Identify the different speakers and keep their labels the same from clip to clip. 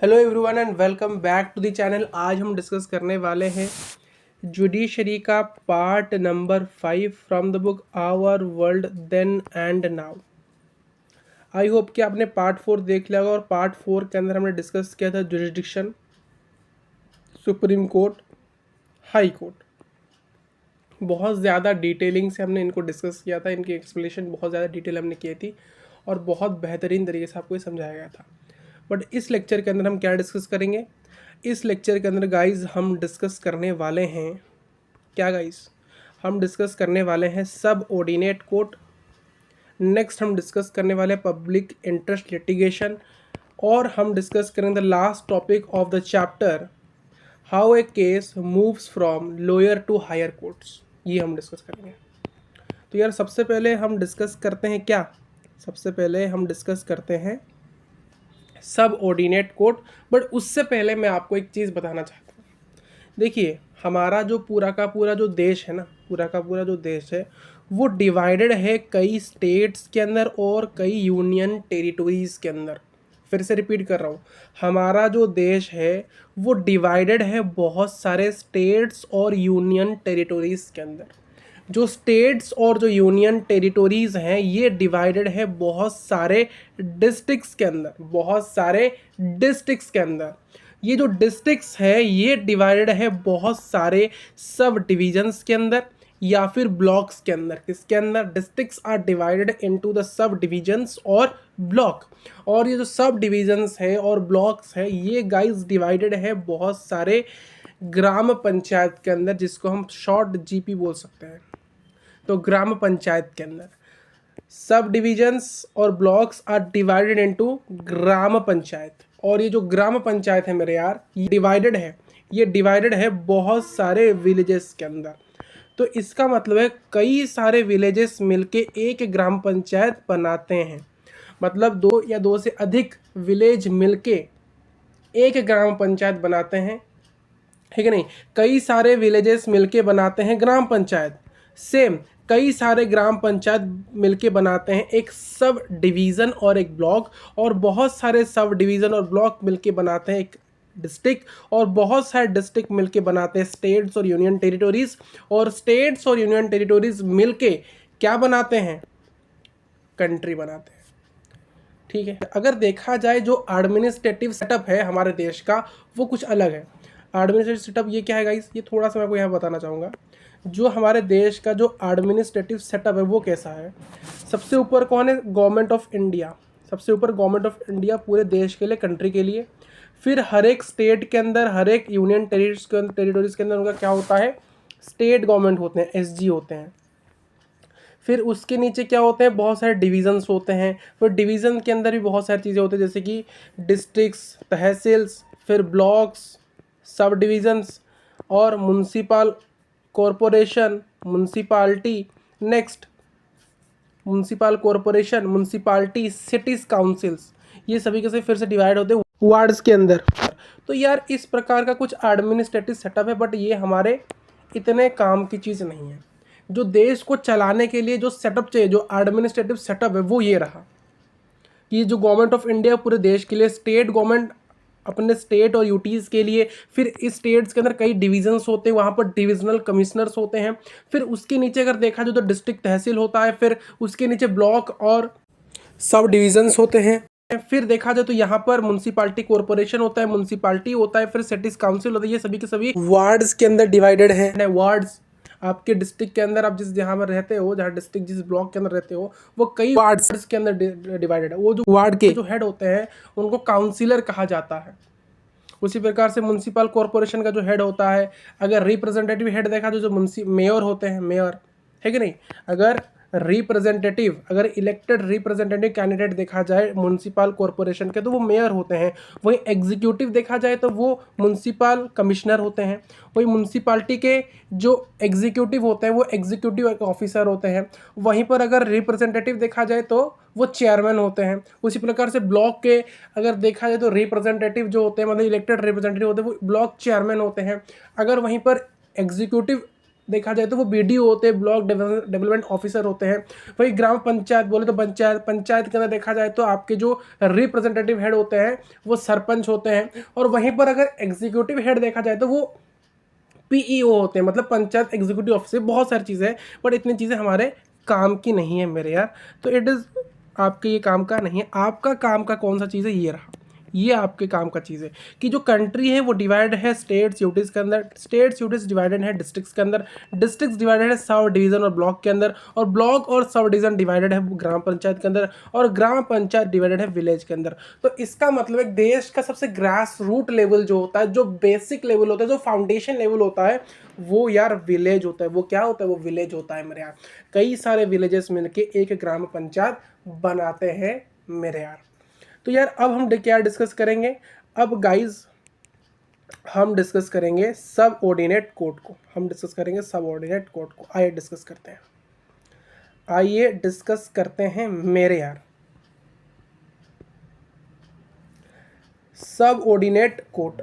Speaker 1: Hello everyone and welcome back to the channel. आज हम discuss करने वाले हैं जुडिशरी का part number 5 from the book our world then and now. I hope कि आपने पार्ट 4 देख लिया होगा और पार्ट 4 के अंदर हमने डिस्कस किया था jurisdiction, supreme court, high court. बहुत ज़्यादा डिटेलिंग से हमने इनको डिस्कस किया था, इनकी एक्सप्लेनेशन बहुत ज़्यादा डिटेल हमने की थी और बहुत बेहतरीन तरीके से आपको ये समझाया गया था। बट इस लेक्चर के अंदर हम क्या डिस्कस करेंगे? इस लेक्चर के अंदर गाइस हम डिस्कस करने वाले हैं क्या गाइस? हम डिस्कस करने वाले हैं सब ऑर्डिनेट कोर्ट। नेक्स्ट हम डिस्कस करने वाले हैं पब्लिक इंटरेस्ट लिटिगेशन और हम डिस्कस करेंगे the last topic of the chapter how a case moves from lower to higher courts. ये हम डिस्कस करेंगे। तो यार सबसे पहले हम डिस्कस करते हैं क्या? सबसे पहले हम डिस्कस करते हैं सब ऑर्डिनेट कोर्ट। बट उससे पहले मैं आपको एक चीज़ बताना चाहता हूँ। देखिए, हमारा जो पूरा का पूरा जो देश है ना, पूरा का पूरा जो देश है वो डिवाइडेड है कई स्टेट्स के अंदर और कई यूनियन टेरिटोरीज़ के अंदर। फिर से रिपीट कर रहा हूँ, हमारा जो देश है वो डिवाइडेड है बहुत सारे स्टेट्स और यूनियन टेरिटोरीज़ के अंदर। जो स्टेट्स और जो यूनियन टेरिटोरीज़ हैं ये डिवाइडेड है बहुत सारे डिस्ट्रिक्ट्स के अंदर, बहुत सारे डिस्ट्रिक्ट्स के अंदर। ये जो डिस्ट्रिक्ट्स है ये डिवाइडेड है बहुत सारे सब डिविजन्स के अंदर या फिर ब्लॉक्स के अंदर। किसके अंदर? Districts are divided into the sub divisions और ब्लॉक। और ये जो सब डिविजन्स है और ब्लॉक्स है ये गाइस डिवाइडेड है बहुत सारे ग्राम पंचायत के अंदर, जिसको हम शॉर्ट जीपी बोल सकते हैं। तो ग्राम पंचायत के अंदर सब डिविजन्स और blocks are divided into gram panchayat. और ये जो ग्राम पंचायत है मेरे यार, ये डिवाइडेड है बहुत सारे विलेजेस के अंदर। तो इसका मतलब है कई सारे विलेजेस मिलके एक ग्राम पंचायत बनाते हैं। मतलब दो या दो से अधिक विलेज मिलके एक ग्राम पंचायत बनाते हैं, ठीक है नहीं? कई सारे विलेजेस मिलके बनाते हैं ग्राम पंचायत। सेम कई सारे ग्राम पंचायत मिलके बनाते हैं एक सब डिवीज़न और एक ब्लॉक, और बहुत सारे सब डिवीज़न और ब्लॉक मिलके बनाते हैं एक डिस्ट्रिक्ट, और बहुत सारे डिस्ट्रिक्ट मिलके बनाते हैं स्टेट्स और यूनियन टेरिटोरीज़, और स्टेट्स और यूनियन टेरिटोरीज़ मिलके क्या बनाते हैं? कंट्री बनाते हैं। ठीक है, अगर देखा जाए जो एडमिनिस्ट्रेटिव सेटअप है हमारे देश का वो कुछ अलग है। एडमिनिस्ट्रेटिव सेटअप ये क्या है गाइस? ये थोड़ा सा मैं आपको यहाँ बताना चाहूँगा। जो हमारे देश का जो एडमिनिस्ट्रेटिव सेटअप है वो कैसा है? सबसे ऊपर कौन है? Government of India. सबसे ऊपर गवर्नमेंट ऑफ इंडिया पूरे देश के लिए, कंट्री के लिए। फिर हर एक स्टेट के अंदर, हर एक यूनियन टेरिटोरीज के अंदर उनका क्या होता है? स्टेट गवर्नमेंट होते हैं, एसजी होते हैं। फिर उसके नीचे क्या होते हैं? बहुत सारे डिविजन्स होते हैं। फिर डिवीज़न के अंदर भी बहुत सारी चीज़ें होती हैं, जैसे कि डिस्ट्रिक्ट्स, तहसील्स, फिर ब्लॉक्स, सब डिविजन्स और municipal corporation, municipality. Next municipal corporation, municipality, cities councils, ये सभी कैसे फिर से डिवाइड होते हैं वार्ड्स के अंदर। तो यार इस प्रकार का कुछ एडमिनिस्ट्रेटिव सेटअप है, बट ये हमारे इतने काम की चीज़ नहीं है। जो देश को चलाने के लिए जो सेटअप चाहिए, जो एडमिनिस्ट्रेटिव सेटअप है वो ये रहा कि जो गवर्नमेंट ऑफ इंडिया पूरे देश के लिए, स्टेट गवर्नमेंट अपने स्टेट और यूटीज़ के लिए, फिर इस स्टेट्स के अंदर कई डिविजन्स होते हैं, वहाँ पर डिविजनल कमिश्नर्स होते हैं। फिर उसके नीचे अगर देखा जाए तो डिस्ट्रिक्ट तहसील होता है, फिर उसके नीचे ब्लॉक और सब डिविजन्स होते हैं। फिर देखा जाए तो यहाँ पर म्युनिसिपालिटी कॉरपोरेशन होता है, म्युनिसिपालिटी होता है, फिर सिटीज काउंसिल होता है। ये सभी के सभी वार्ड्स के अंदर डिवाइडेड है। वार्ड्स आपके डिस्ट्रिक्ट के अंदर, आप जिस जहाँ पर रहते हो, जहाँ डिस्ट्रिक्ट जिस ब्लॉक के अंदर रहते हो, वो कई वार्ड्स के अंदर डिवाइडेड है। वो जो वार्ड के जो हेड होते हैं उनको काउंसिलर कहा जाता है। उसी प्रकार से म्युनिसिपल कॉरपोरेशन का जो हेड होता है, अगर रिप्रेजेंटेटिव हेड देखा तो जो मेयर होते हैं, मेयर है कि नहीं? अगर इलेक्टेड रिप्रेजेंटेटिव कैंडिडेट देखा जाए म्युनिसिपल कॉरपोरेशन के तो वो मेयर होते हैं। वहीं एग्जीक्यूटिव देखा जाए तो वो म्युनिसिपल कमिश्नर होते हैं। वहीं म्युनिसिपालिटी के जो एग्जीक्यूटिव होते हैं वो एग्जीक्यूटिव ऑफिसर होते हैं। वहीं पर अगर रिप्रेजेंटेटिव देखा जाए तो वो चेयरमैन होते हैं। उसी प्रकार से ब्लॉक के अगर देखा जाए तो रिप्रेजेंटेटिव जो होते हैं, मतलब इलेक्टेड रिप्रेजेंटेटिव होते हैं, वो ब्लॉक चेयरमैन होते हैं। अगर वहीं पर एग्जीक्यूटिव देखा जाए तो वो बीडीओ होते हैं, ब्लॉक डेवलपमेंट ऑफिसर होते हैं। वही ग्राम पंचायत बोले तो पंचायत के अंदर देखा जाए तो आपके जो रिप्रेजेंटेटिव हेड होते हैं वो सरपंच होते हैं। और वहीं पर अगर एग्जीक्यूटिव हेड देखा जाए तो वो पीईओ होते हैं, मतलब पंचायत एग्जीक्यूटिव ऑफिसर। बहुत सारी चीज़ें हैं बट इतनी चीज़ें हमारे काम की नहीं है मेरे यार। तो इट इज़ आपके ये काम का नहीं है। आपका काम का कौन सा चीज़ है, ये रहा, ये आपके काम का चीज़ है कि जो कंट्री है वो डिवाइड है स्टेट्स यूटीज़ के अंदर, स्टेट्स यूटीज़ डिवाइडेड है डिस्ट्रिक्ट्स के अंदर, डिस्ट्रिक्ट्स डिवाइडेड है सब डिवीज़न और ब्लॉक के अंदर, और ब्लॉक और सब डिवीज़न डिवाइडेड है ग्राम पंचायत के अंदर, और ग्राम पंचायत डिवाइडेड है विलेज के अंदर। तो इसका मतलब एक देश का सबसे ग्रास रूट लेवल जो होता है, जो बेसिक लेवल होता है, जो फाउंडेशन लेवल होता है, वो यार विलेज होता है। वो क्या होता है, वो विलेज होता है मेरे यार। कई सारे विलेजेस मिलके एक ग्राम पंचायत बनाते हैं मेरे यार। तो यार अब हम क्या डिस्कस करेंगे, अब गाइज हम डिस्कस करेंगे सब ऑर्डिनेट कोड को। हम डिस्कस करेंगे सब ऑर्डिनेट कोड को। आइए डिस्कस करते हैं, आइए डिस्कस करते हैं मेरे यार सब ऑर्डिनेट कोड।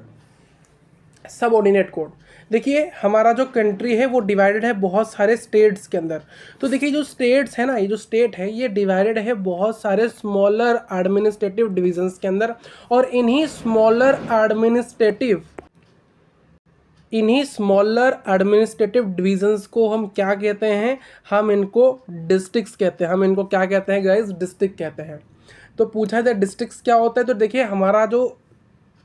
Speaker 1: सब ऑर्डिनेट कोड देखिए, हमारा जो कंट्री है वो डिवाइडेड है बहुत सारे स्टेट्स के अंदर। तो देखिए जो स्टेट्स है ना, ये जो स्टेट है ये डिवाइडेड है बहुत सारे स्मॉलर एडमिनिस्ट्रेटिव डिविजन्स के अंदर। और इन्हीं स्मॉलर एडमिनिस्ट्रेटिव डिविजन्स को हम क्या कहते हैं, हम इनको डिस्ट्रिक्ट्स कहते हैं। हम इनको क्या कहते हैं गाइज, डिस्ट्रिक्ट कहते हैं। तो पूछा जाए डिस्ट्रिक्ट्स क्या होता है, तो देखिए हमारा जो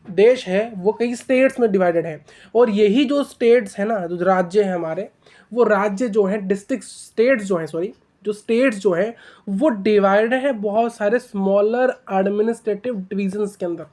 Speaker 1: देश है वो कई स्टेट्स में डिवाइडेड है। और यही जो स्टेट्स है ना, जो राज्य है हमारे, वो राज्य जो है डिस्ट्रिक्ट स्टेट्स जो है सॉरी जो स्टेट्स जो है वो डिवाइडेड है बहुत सारे स्मॉलर एडमिनिस्ट्रेटिव डिविजन्स के अंदर।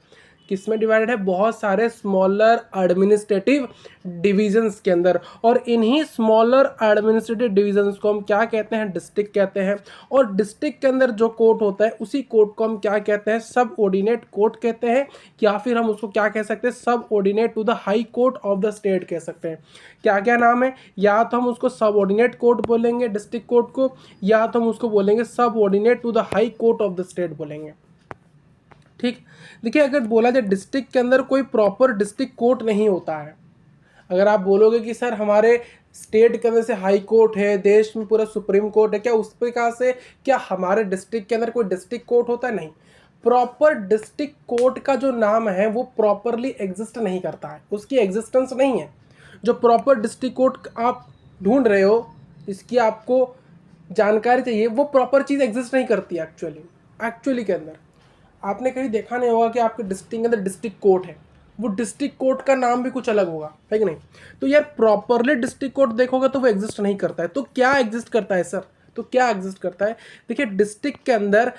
Speaker 1: किसमें डिवाइडेड है, बहुत सारे स्मॉलर एडमिनिस्ट्रेटिव डिविजन्स के अंदर। और इन्हीं स्मॉलर एडमिनिस्ट्रेटिव डिविजन्स को हम क्या कहते हैं, डिस्ट्रिक्ट कहते हैं। और डिस्ट्रिक्ट के अंदर जो कोर्ट होता है उसी कोर्ट को हम क्या कहते हैं, सब ऑर्डिनेट कोर्ट कहते हैं। या फिर हम उसको क्या कह सकते हैं, subordinate to the high court of the state कह सकते हैं। क्या क्या नाम है, या तो हम उसको सब ऑर्डिनेट कोर्ट बोलेंगे डिस्ट्रिक्ट कोर्ट को, या तो हम उसको बोलेंगे subordinate to the high court of the state बोलेंगे। ठीक, देखिए अगर बोला जाए डिस्ट्रिक्ट के अंदर कोई प्रॉपर डिस्ट्रिक्ट कोर्ट नहीं होता है। अगर आप बोलोगे कि सर हमारे स्टेट के अंदर से हाई कोर्ट है, देश में पूरा सुप्रीम कोर्ट है, क्या उस प्रकार से क्या हमारे डिस्ट्रिक्ट के अंदर कोई डिस्ट्रिक्ट कोर्ट होता है, नहीं। प्रॉपर डिस्ट्रिक्ट कोर्ट का जो नाम है वो प्रॉपरली एग्जिस्ट नहीं करता है, उसकी एग्जिस्टेंस नहीं है। जो प्रॉपर डिस्ट्रिक्ट कोर्ट आप ढूंढ रहे हो, इसकी आपको जानकारी चाहिए, वो प्रॉपर चीज़ एग्जिस्ट नहीं करती एक्चुअली के अंदर। आपने कहीं देखा नहीं होगा कि आपके डिस्ट्रिक्ट के अंदर डिस्ट्रिक्ट कोर्ट है, वो डिस्ट्रिक्ट कोर्ट का नाम भी कुछ अलग होगा, है कि नहीं। तो यार प्रॉपरली डिस्ट्रिक्ट कोर्ट देखोगे तो वो एग्जिस्ट नहीं करता है। तो क्या एग्जिस्ट करता है सर, तो क्या एग्जिस्ट करता है, देखिए डिस्ट्रिक्ट के अंदर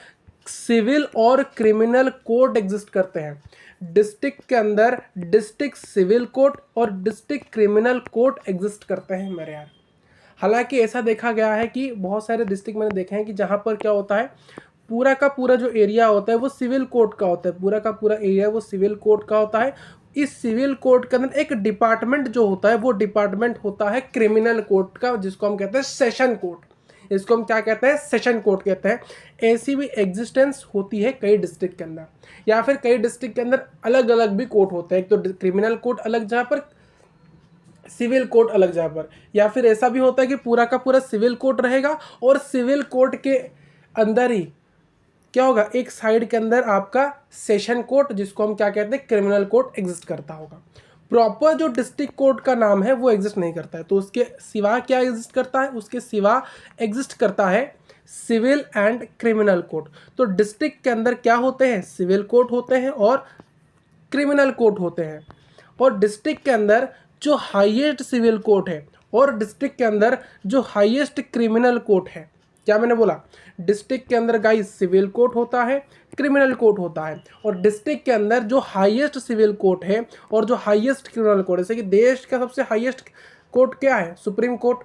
Speaker 1: सिविल और क्रिमिनल कोर्ट एग्जिस्ट करते हैं। डिस्ट्रिक्ट के अंदर डिस्ट्रिक्ट सिविल कोर्ट और डिस्ट्रिक्ट क्रिमिनल कोर्ट एग्जिस्ट करते हैं मेरे यार। हालांकि ऐसा देखा गया है कि बहुत सारे डिस्ट्रिक्ट मैंने देखे हैं कि जहाँ पर क्या होता है, पूरा का पूरा जो एरिया होता है वो सिविल कोर्ट का होता है, पूरा का पूरा एरिया वो सिविल कोर्ट का होता है। इस सिविल कोर्ट के अंदर एक डिपार्टमेंट जो होता है वो डिपार्टमेंट होता है क्रिमिनल कोर्ट का, जिसको हम कहते हैं सेशन कोर्ट। इसको हम क्या कहते हैं, सेशन कोर्ट कहते हैं। ऐसी भी एग्जिस्टेंस होती है कई डिस्ट्रिक्ट के अंदर, या फिर कई डिस्ट्रिक्ट के अंदर अलग अलग भी कोर्ट होते हैं। एक तो क्रिमिनल कोर्ट अलग जहाँ पर, सिविल कोर्ट अलग जगह पर, या फिर ऐसा भी होता है कि पूरा का पूरा सिविल कोर्ट रहेगा और सिविल कोर्ट के अंदर ही क्या होगा, एक साइड के अंदर आपका सेशन कोर्ट, जिसको हम क्या कहते हैं, क्रिमिनल कोर्ट एग्जिस्ट करता होगा। प्रॉपर जो डिस्ट्रिक्ट कोर्ट का नाम है वो एग्जिस्ट नहीं करता है। तो उसके सिवा क्या एग्जिस्ट करता है, उसके सिवा एग्जिस्ट करता है सिविल एंड क्रिमिनल कोर्ट। तो डिस्ट्रिक्ट के अंदर क्या होते हैं, सिविल कोर्ट होते हैं और क्रिमिनल कोर्ट होते हैं। और डिस्ट्रिक्ट के अंदर जो हाईएस्ट सिविल कोर्ट है और डिस्ट्रिक्ट के अंदर जो हाईएस्ट क्रिमिनल कोर्ट है, क्या मैंने बोला, डिस्ट्रिक्ट के अंदर गाइस सिविल कोर्ट होता है, क्रिमिनल कोर्ट होता है। और डिस्ट्रिक्ट के अंदर जो हाईएस्ट सिविल कोर्ट है और जो हाईएस्ट क्रिमिनल कोर्ट, जैसे कि देश का सबसे हाईएस्ट कोर्ट क्या है, सुप्रीम कोर्ट,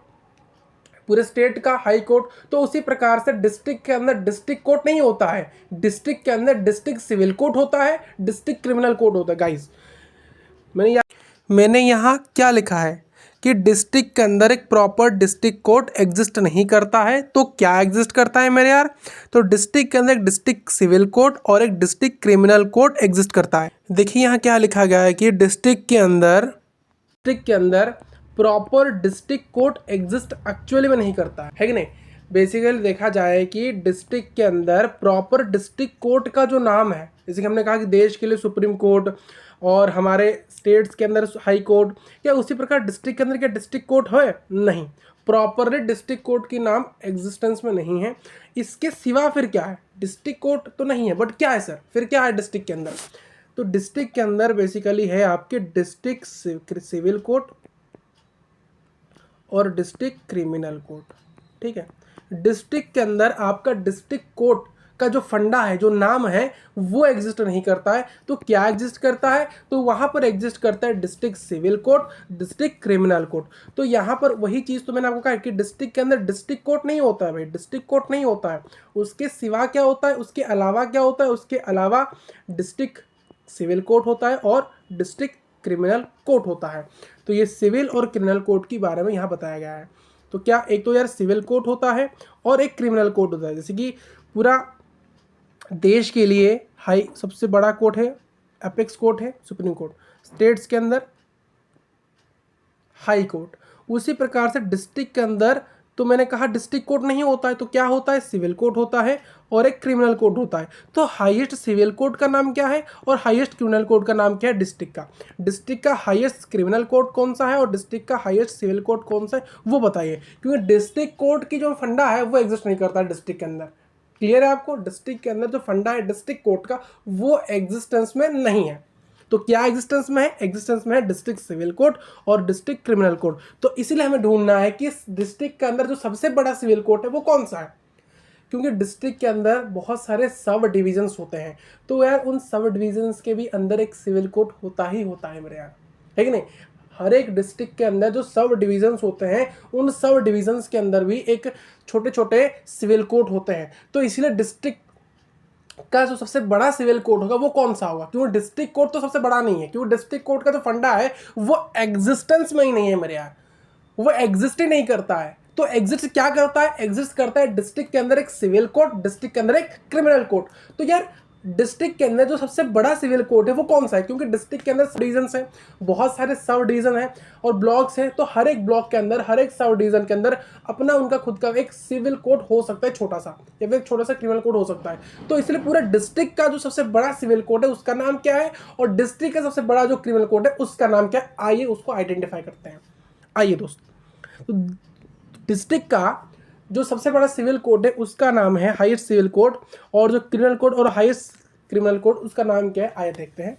Speaker 1: पूरे स्टेट का हाई कोर्ट। तो उसी प्रकार से डिस्ट्रिक्ट के अंदर डिस्ट्रिक्ट कोर्ट नहीं होता है, डिस्ट्रिक्ट के अंदर डिस्ट्रिक्ट सिविल कोर्ट होता है, डिस्ट्रिक्ट क्रिमिनल कोर्ट होता है। गाइस मैंने यहाँ क्या लिखा है कि डिस्ट्रिक्ट के अंदर एक प्रॉपर डिस्ट्रिक्ट कोर्ट एग्जिस्ट नहीं करता है। तो क्या एग्जिस्ट करता है मेरे यार, तो डिस्ट्रिक्ट के अंदर एक डिस्ट्रिक्ट सिविल कोर्ट और एक डिस्ट्रिक्ट क्रिमिनल कोर्ट एग्जिस्ट करता है। देखिए यहाँ क्या लिखा गया है कि डिस्ट्रिक्ट के अंदर proper district court exist actually में नहीं करता है कि नहीं। बेसिकली देखा जाए कि डिस्ट्रिक्ट के अंदर प्रॉपर डिस्ट्रिक्ट कोर्ट का जो नाम है, जैसे कि हमने कहा कि देश के लिए सुप्रीम कोर्ट और हमारे स्टेट्स के अंदर हाई कोर्ट, क्या उसी प्रकार डिस्ट्रिक्ट के अंदर क्या डिस्ट्रिक्ट कोर्ट है? नहीं, प्रॉपरली डिस्ट्रिक्ट कोर्ट की नाम एग्जिस्टेंस में नहीं है। इसके सिवा फिर क्या है? डिस्ट्रिक्ट कोर्ट तो नहीं है, बट क्या है सर, फिर क्या है डिस्ट्रिक्ट के अंदर? तो डिस्ट्रिक्ट के अंदर बेसिकली है आपके डिस्ट्रिक्ट सिविल कोर्ट और डिस्ट्रिक्ट क्रिमिनल कोर्ट। ठीक है, डिस्ट्रिक्ट के अंदर आपका डिस्ट्रिक्ट कोर्ट का जो फंडा है, जो नाम है, वो एग्जिस्ट नहीं करता है। तो क्या एग्जिस्ट करता है? तो वहां पर एग्जिस्ट करता है district civil court, district criminal court. तो यहाँ पर वही चीज़ तो मैंने आपको कहा कि डिस्ट्रिक्ट के अंदर डिस्ट्रिक्ट कोर्ट नहीं होता है भाई, डिस्ट्रिक्ट कोर्ट नहीं होता है। उसके सिवा क्या होता है? उसके अलावा क्या होता है? उसके अलावा डिस्ट्रिक्ट सिविल कोर्ट होता है और डिस्ट्रिक्ट क्रिमिनल कोर्ट होता है। तो ये सिविल और क्रिमिनल कोर्ट के बारे में यहाँ बताया गया है। तो क्या एक तो यार सिविल कोर्ट होता है और एक क्रिमिनल कोर्ट होता है। जैसे कि पूरा देश के लिए हाई सबसे बड़ा कोर्ट है, एपेक्स कोर्ट है सुप्रीम कोर्ट, स्टेट्स के अंदर हाई कोर्ट। उसी प्रकार से डिस्ट्रिक्ट के अंदर तो मैंने कहा डिस्ट्रिक्ट कोर्ट नहीं होता है, तो क्या होता है? सिविल कोर्ट होता है और एक क्रिमिनल कोर्ट होता है। तो हाईएस्ट सिविल कोर्ट का नाम क्या है और हाईएस्ट क्रिमिनल कोर्ट का नाम क्या है? डिस्ट्रिक्ट का। डिस्ट्रिक्ट का हाईएस्ट क्रिमिनल कोर्ट कौन सा है और डिस्ट्रिक्ट का हाईएस्ट सिविल कोर्ट कौन सा है, वो बताइए। क्योंकि डिस्ट्रिक्ट कोर्ट की जो फंडा है वो एग्जिस्ट नहीं करता डिस्ट्रिक्ट के अंदर। क्लियर है आपको? डिस्ट्रिक्ट के अंदर जो फंडा है डिस्ट्रिक्ट कोर्ट का, वो एग्जिस्टेंस में नहीं है। तो क्या एग्जिस्टेंस में है? एग्जिस्टेंस में है डिस्ट्रिक्ट सिविल कोर्ट और डिस्ट्रिक्ट क्रिमिनल कोर्ट। तो इसीलिए हमें ढूंढना है कि इस डिस्ट्रिक्ट के अंदर जो सबसे बड़ा सिविल कोर्ट है वो कौन सा है। क्योंकि डिस्ट्रिक्ट के अंदर बहुत सारे सब डिविजन्स होते हैं, तो यार उन सब डिविजन्स के भी अंदर एक सिविल कोर्ट होता ही होता है मेरे यार, है कि नहीं। हर एक डिस्ट्रिक्ट के अंदर जो सब डिविजन्स होते हैं, उन सब डिविजन्स के अंदर भी एक छोटे छोटे सिविल कोर्ट होते हैं। तो इसीलिए डिस्ट्रिक्ट का जो सबसे बड़ा सिविल कोर्ट होगा वो कौन सा होगा? क्योंकि डिस्ट्रिक्ट कोर्ट तो सबसे बड़ा नहीं है, क्योंकि डिस्ट्रिक्ट कोर्ट का जो फंडा है वो एग्जिस्टेंस में ही नहीं है मेरे यार, वो एग्जिस्ट ही नहीं करता है। तो एग्जिस्ट क्या करता है? एग्जिस्ट करता है डिस्ट्रिक्ट के अंदर एक सिविल कोर्ट, डिस्ट्रिक्ट के अंदर एक क्रिमिनल कोर्ट। तो यार डिस्ट्रिक्ट के अंदर जो सबसे बड़ा सिविल कोर्ट है वो कौन सा है? क्योंकि डिस्ट्रिक्ट के अंदर सब डिविजन्स हैं, बहुत सारे सब डिवीजन हैं और ब्लॉक्स हैं। तो हर एक ब्लॉक के अंदर, हर एक सब डिवीजन के अंदर अपना उनका खुद का एक सिविल कोर्ट हो सकता है छोटा सा, या फिर एक छोटा सा क्रिमिनल कोर्ट हो सकता है। तो इसलिए पूरा डिस्ट्रिक्ट का जो सबसे बड़ा सिविल कोर्ट है उसका नाम क्या है और डिस्ट्रिक्ट का सबसे बड़ा जो क्रिमिनल कोर्ट है उसका नाम क्या है? आइए उसको आइडेंटिफाई करते हैं। आइए दोस्त, तो डिस्ट्रिक्ट का जो सबसे बड़ा सिविल कोर्ट है उसका नाम है हाईएस्ट सिविल कोर्ट, और जो क्रिमिनल कोर्ट और हाईएस्ट क्रिमिनल कोर्ट उसका नाम क्या है? आइए देखते हैं।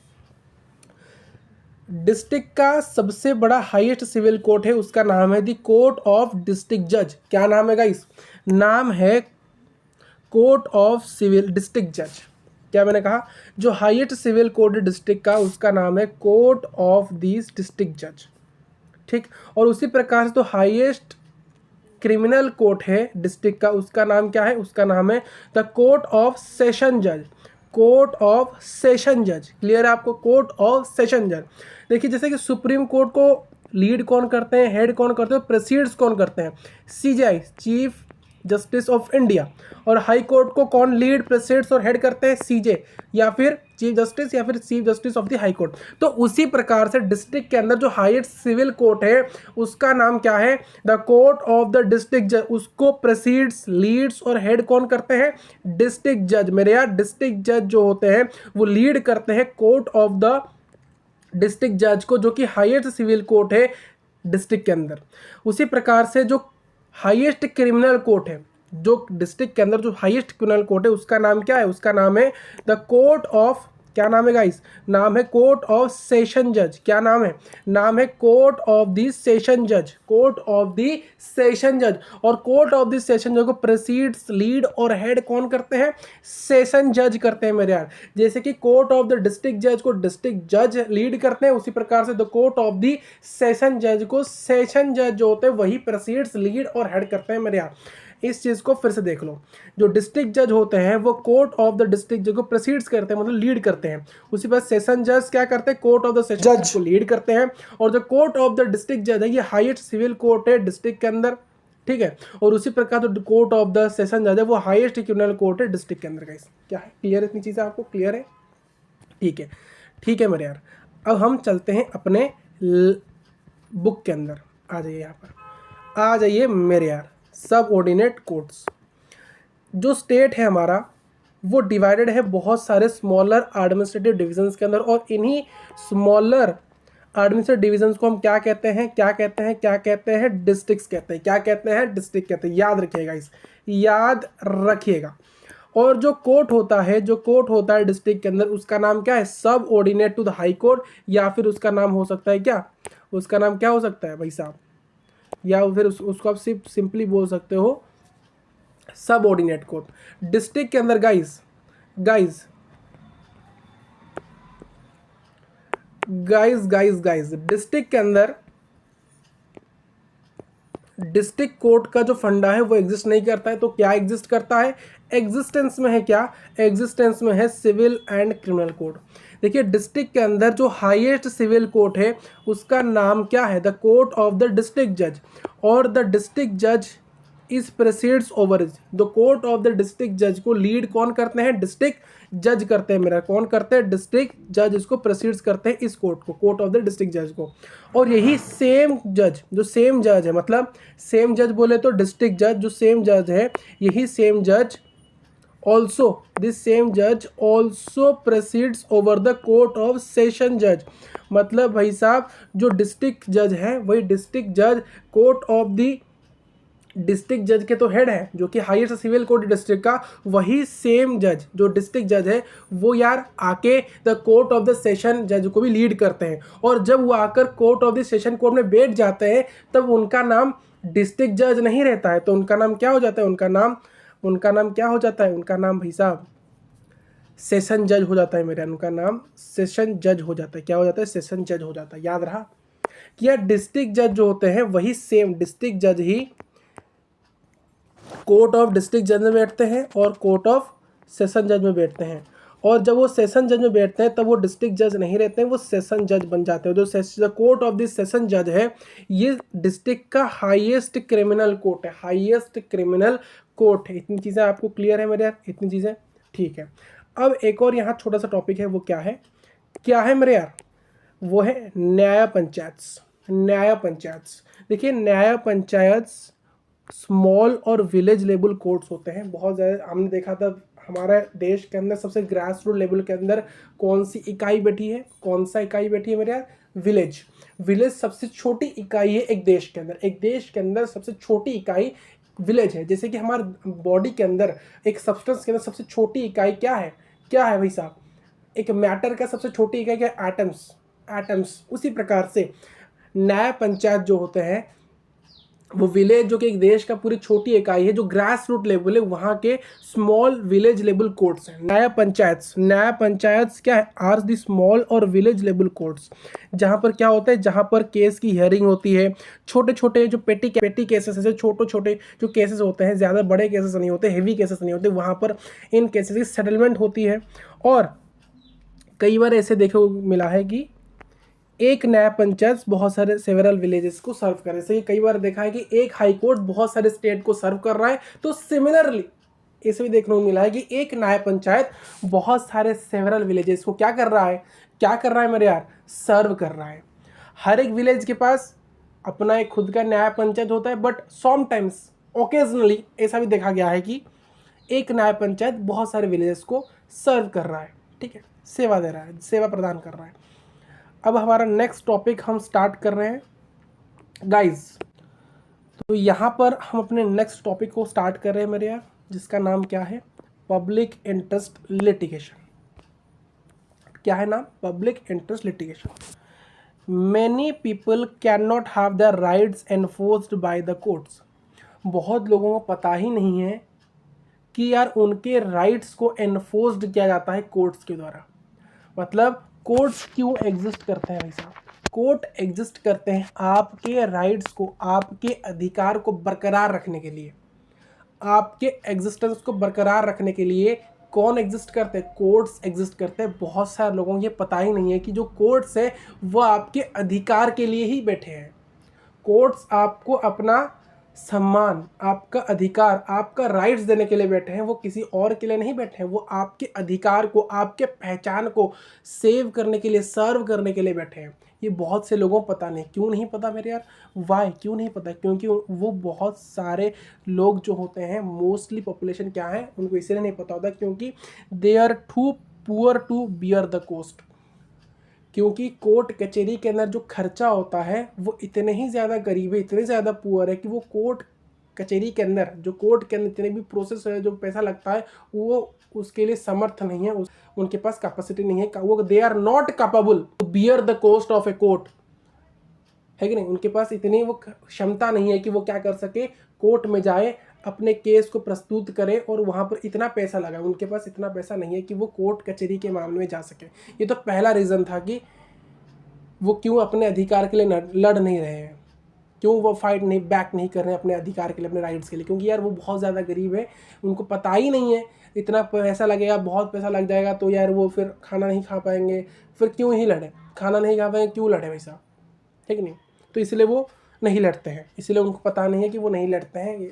Speaker 1: डिस्ट्रिक्ट का सबसे बड़ा हाईएस्ट सिविल कोर्ट है उसका नाम है द कोर्ट ऑफ डिस्ट्रिक्ट जज। क्या नाम है गाइस? नाम है कोर्ट ऑफ सिविल डिस्ट्रिक्ट जज। क्या मैंने कहा? जो हाईएस्ट सिविल कोर्ट है डिस्ट्रिक्ट का उसका नाम है कोर्ट ऑफ दिस डिस्ट्रिक्ट जज। ठीक, और उसी प्रकार से तो हाईएस्ट क्रिमिनल कोर्ट है डिस्ट्रिक्ट का, उसका नाम क्या है? उसका नाम है द कोर्ट ऑफ सेशन जज। कोर्ट ऑफ सेशन जज। क्लियर है आपको? कोर्ट ऑफ सेशन जज। देखिए जैसे कि सुप्रीम कोर्ट को लीड कौन करते हैं, हेड कौन करते हैं, प्रेसिड्स कौन करते हैं? CJI, chief justice of India. और हाई कोर्ट को कौन लीड, प्रेसिड्स और हेड करते हैं? सीजे, या फिर चीफ जस्टिस, या फिर chief justice of the high court. तो उसी प्रकार से डिस्ट्रिक्ट के अंदर जो हाईएस्ट सिविल कोर्ट है उसका नाम क्या है? The court of the district जज। उसको प्रेसिड्स, लीड्स और हेड कौन करते हैं? डिस्ट्रिक्ट जज। मेरे यार डिस्ट्रिक्ट जज जो होते हैं वो लीड करते हैं कोर्ट ऑफ द डिस्ट्रिक्ट जज को, जो कि हाईएस्ट सिविल कोर्ट है डिस्ट्रिक्ट के अंदर। उसी प्रकार से जो हाईएस्ट क्रिमिनल कोर्ट है, जो डिस्ट्रिक्ट के अंदर जो हाईएस्ट क्रिमिनल कोर्ट है उसका नाम क्या है? उसका नाम है द कोर्ट ऑफ, क्या नाम है गाइस? नाम है कोर्ट ऑफ सेशन जज। क्या नाम है? नाम है कोर्ट ऑफ द सेशन जज। कोर्ट ऑफ द सेशन जज। और कोर्ट ऑफ द सेशन जज को प्रेसिड्स, लीड और हेड कौन करते हैं? सेशन जज करते हैं मेरे यार। जैसे कि कोर्ट ऑफ द डिस्ट्रिक्ट जज को डिस्ट्रिक्ट जज लीड करते हैं, उसी प्रकार से the court of the session जज को सेशन जज जो होते हैं वही प्रेसिड्स, लीड और हेड करते हैं मेरे यार। इस चीज़ को फिर से देख लो, जो डिस्ट्रिक्ट जज होते हैं वो कोर्ट ऑफ द डिस्ट्रिक्ट जज को प्रोसीड्स करते हैं, मतलब लीड करते हैं। उसी बात सेशन जज क्या करते हैं? कोर्ट ऑफ द सेशन जज को लीड करते हैं। और जो कोर्ट ऑफ द डिस्ट्रिक्ट जज है ये हाईएस्ट सिविल कोर्ट है डिस्ट्रिक्ट के अंदर, ठीक है। और उसी प्रकार जो कोर्ट ऑफ द सेशन जज है वो हाईएस्ट क्रिमिनल कोर्ट है डिस्ट्रिक्ट के अंदर। गाइस क्या है? क्लियर? इतनी चीज़ें आपको क्लियर है? ठीक है, ठीक है मेरे यार। अब हम चलते हैं अपने बुक के अंदर। आ जाइए यहाँ पर, आ जाइए मेरे यार। सब ऑर्डिनेट कोड्स, जो स्टेट है हमारा वो डिवाइडेड है बहुत सारे स्मॉलर एडमिनिस्ट्रेटिव डिविजन्स के अंदर, और इन्हीं स्मॉलर एडमिनिस्ट्रेटिव डिविजन्स को हम क्या कहते हैं, क्या कहते हैं, क्या कहते हैं, डिस्ट्रिक्ट्स कहते हैं। क्या कहते हैं? डिस्ट्रिक्ट कहते हैं। याद रखिएगा इस, याद रखिएगा। और जो कोर्ट होता है, जो कोर्ट होता है डिस्ट्रिक्ट के अंदर, उसका नाम क्या है? Subordinate to the high court, या फिर उसका नाम हो सकता है क्या, उसका नाम क्या हो सकता है भाई साहब, या फिर उसको आप सिर्फ सिंपली बोल सकते हो सब ऑर्डिनेट कोर्ट। डिस्ट्रिक्ट के अंदर guys guys guys guys guys district के अंदर डिस्ट्रिक्ट कोर्ट का जो फंडा है वो एग्जिस्ट नहीं करता है। तो क्या एग्जिस्ट करता है? एग्जिस्टेंस में है क्या? एग्जिस्टेंस में है सिविल एंड क्रिमिनल कोर्ट। देखिए डिस्ट्रिक्ट के अंदर जो हाईएस्ट सिविल कोर्ट है उसका नाम क्या है? The court of the district जज, और द डिस्ट्रिक्ट जज is presides over is. The court of the district जज को लीड कौन करते हैं? डिस्ट्रिक्ट जज करते हैं मेरा। कौन करते हैं? डिस्ट्रिक्ट जज इसको प्रेसिड्स करते हैं, इस कोर्ट को, कोर्ट ऑफ द डिस्ट्रिक्ट जज को। और यही सेम जज, जो सेम जज है, मतलब सेम जज बोले तो डिस्ट्रिक्ट जज, जो सेम जज है, यही सेम जज also this same judge also presides over the court of session judge। मतलब भाई साहब जो डिस्ट्रिक्ट जज है वही डिस्ट्रिक्ट जज कोर्ट ऑफ द डिस्ट्रिक्ट जज के तो हेड है, जो कि हाईएस्ट सिविल कोर्ट डिस्ट्रिक्ट का, वही सेम जज जो डिस्ट्रिक्ट जज है वो यार आके the court of the session जज को भी लीड करते हैं। और जब वो आकर court of the session court में बैठ जाते हैं तब उनका नाम डिस्ट्रिक्ट जज नहीं रहता है, तो उनका नाम क्या हो जाता है? उनका नाम क्या हो जाता है? उनका नाम भाई साहब सेशन जज हो जाता है मेरे। उनका नाम सेशन जज हो जाता है। क्या हो जाता है? सेशन जज हो जाता है। याद रहा कि यार डिस्ट्रिक्ट जज जो होते हैं वही सेम डिस्ट्रिक्ट जज ही कोर्ट ऑफ डिस्ट्रिक्ट जज में बैठते हैं और कोर्ट ऑफ सेशन जज में बैठते हैं। और जब वो सेशन जज में बैठते हैं तब वो डिस्ट्रिक्ट जज नहीं रहते हैं, वो सेशन जज बन जाते हैं। जो कोर्ट ऑफ दिस सेशन जज है ये डिस्ट्रिक्ट का हाईएस्ट क्रिमिनल कोर्ट है, हाईएस्ट क्रिमिनल कोर्ट है। इतनी चीज़ें आपको क्लियर है मेरे यार? इतनी चीज़ें ठीक है। अब एक और यहाँ छोटा सा टॉपिक है, वो क्या है? क्या है मेरे यार? वो है न्याय पंचायत। न्याय पंचायत, देखिए न्याय पंचायत स्मॉल और विलेज लेवल कोर्ट्स होते हैं। बहुत ज़्यादा हमने देखा था हमारे देश के अंदर सबसे ग्रास रूट लेवल के अंदर कौन सी इकाई बैठी है? कौन सा इकाई बैठी है मेरे यार? विलेज। विलेज सबसे छोटी इकाई है एक देश के अंदर। एक देश के अंदर सबसे छोटी इकाई विलेज है। जैसे कि हमारे बॉडी के अंदर एक सब्सटेंस के अंदर सबसे छोटी इकाई क्या है? क्या है भाई साहब? एक मैटर का सबसे छोटी इकाई क्या? एटम्स। एटम्स। उसी प्रकार से न्याय पंचायत जो होते हैं वो विलेज, जो कि एक देश का पूरी छोटी इकाई है, जो ग्रास रूट लेवल है, वहाँ के स्मॉल विलेज लेवल कोर्ट्स हैं न्याय पंचायत क्या है? आर दी स्मॉल और विलेज लेवल कोर्ट्स, जहाँ पर क्या होता है? जहाँ पर केस की हियरिंग होती है। छोटे छोटे जो पेटी केसेस है, छोटे छोटे जो केसेस होते हैं, ज़्यादा बड़े केसेस नहीं होते, हेवी केसेस नहीं होते, वहाँ पर इन केसेस की सेटलमेंट होती है। और कई बार ऐसे देखने को मिला है कि एक न्याय पंचायत बहुत सारे सेवरल विलेजेस को सर्व कर रहे हैं। जैसे कई बार देखा है कि एक हाई कोर्ट बहुत सारे स्टेट को सर्व कर रहा है, तो सिमिलरली ऐसे भी देखने को मिला है कि एक न्याय पंचायत बहुत सारे सेवरल विलेजेस को क्या कर रहा है? क्या कर रहा है मेरे यार? सर्व कर रहा है। हर एक विलेज के पास अपना एक खुद का न्याय पंचायत होता है, बट समटाइम्स ओकेजनली ऐसा भी देखा गया है कि एक न्याय पंचायत बहुत सारे विलेजेस को सर्व कर रहा है। ठीक है, सेवा दे रहा है, सेवा प्रदान कर रहा है। अब हमारा नेक्स्ट टॉपिक हम स्टार्ट कर रहे हैं गाइस। तो यहाँ पर हम अपने नेक्स्ट टॉपिक को स्टार्ट कर रहे हैं मेरे यार, जिसका नाम क्या है? Public interest litigation. क्या है नाम? Public interest litigation. Many people can not have the rights enforced by the courts. बहुत लोगों को पता ही नहीं है कि यार उनके राइट्स को एनफोर्स्ड किया जाता है कोर्ट्स के द्वारा। मतलब कोर्ट्स क्यों एग्जिस्ट करते हैं भाई साहब? कोर्ट एग्जिस्ट करते हैं आपके राइट्स को, आपके अधिकार को बरकरार रखने के लिए। आपके एग्जिस्टेंस को बरकरार रखने के लिए कौन एग्जिस्ट करते हैं? कोर्ट्स एग्जिस्ट करते हैं। बहुत सारे लोगों को ये पता ही नहीं है कि जो कोर्ट्स है वो आपके अधिकार के लिए ही बैठे हैं। कोर्ट्स आपको अपना सम्मान, आपका अधिकार, आपका राइट्स देने के लिए बैठे हैं, वो किसी और के लिए नहीं बैठे हैं, वो आपके अधिकार को, आपके पहचान को सेव करने के लिए, सर्व करने के लिए बैठे हैं। ये बहुत से लोगों को पता नहीं। क्यों नहीं पता मेरे यार? वाई क्यों नहीं पता? क्योंकि वो बहुत सारे लोग जो होते हैं, मोस्टली पॉपुलेशन क्या है, उनको इसलिए नहीं पता होता क्योंकि they are too poor to bear the cost. क्योंकि कोर्ट कचहरी के अंदर जो खर्चा होता है वो इतने ही ज़्यादा गरीब है, इतने ज़्यादा पुअर है कि वो कोर्ट कचहरी के अंदर, जो कोर्ट के अंदर इतने भी प्रोसेस है, जो पैसा लगता है, वो उसके लिए समर्थ नहीं है, उनके पास कैपेसिटी नहीं है, वो they are not capable to bear the cost of a court, है कि नहीं? उनके पास इतनी वो क्षमता नहीं है कि वो क्या कर सके, कोर्ट में जाए, अपने केस को प्रस्तुत करे और वहाँ पर इतना पैसा लगाए। उनके पास इतना पैसा नहीं है कि वो कोर्ट कचहरी के मामले में जा सके। ये तो पहला रीज़न था कि वो क्यों अपने अधिकार के लिए लड़ नहीं रहे हैं, क्यों वो फाइट नहीं बैक नहीं कर रहे हैं अपने अधिकार के लिए, अपने राइट्स के लिए। क्योंकि यार वो बहुत ज़्यादा गरीब है, उनको पता ही नहीं है, इतना पैसा लगेगा, बहुत पैसा लग जाएगा, तो यार वो फिर खाना नहीं खा पाएंगे, फिर क्यों ही लड़े? खाना नहीं खा पाएंगे, क्यों लड़े वैसा, ठीक नहीं? तो इसलिए वो नहीं लड़ते हैं, इसलिए उनको पता नहीं है कि वो नहीं लड़ते हैं।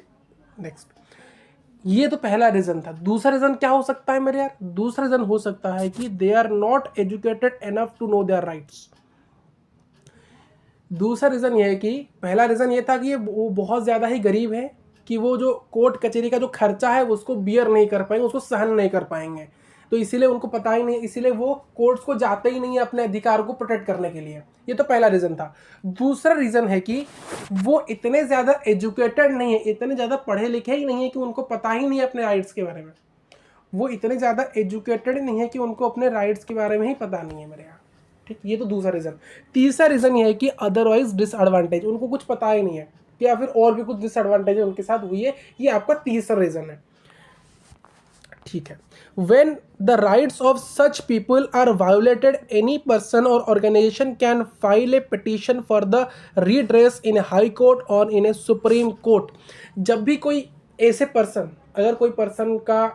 Speaker 1: नेक्स्ट, ये तो पहला रीज़न था। दूसरा रीज़न क्या हो सकता है मेरे यार? दूसरा रीज़न हो सकता है कि they are not educated enough to know their rights. दूसरा रीज़न ये है कि पहला रीज़न ये था कि वो बहुत ज़्यादा ही गरीब है कि वो जो कोर्ट कचहरी का जो खर्चा है उसको बियर नहीं कर पाएंगे, उसको सहन नहीं कर पाएंगे, तो इसीलिए उनको पता ही नहीं, इसीलिए वो कोर्ट्स को जाते ही नहीं है अपने अधिकार को प्रोटेक्ट करने के लिए। ये तो पहला रीज़न था। दूसरा रीज़न है कि वो इतने ज़्यादा एजुकेटेड नहीं है, इतने ज़्यादा पढ़े लिखे ही नहीं है कि उनको पता ही नहीं है अपने राइट्स के बारे में। वो इतने ज़्यादा एजुकेटेड नहीं है कि उनको अपने राइट्स के बारे में ही पता नहीं है मेरे यहाँ, ठीक? ये तो दूसरा रीज़न। तीसरा रीज़न ये है कि अदरवाइज डिसएडवांटेज, उनको कुछ पता ही नहीं है, या फिर और भी कुछ डिसएडवांटेज उनके साथ हुई है। ये आपका तीसरा रीज़न है, ठीक है। When the rights of such people are violated, any person or organization can file a petition for the redress in a high court or in a supreme court। जब भी कोई ऐसे पर्सन, अगर कोई पर्सन का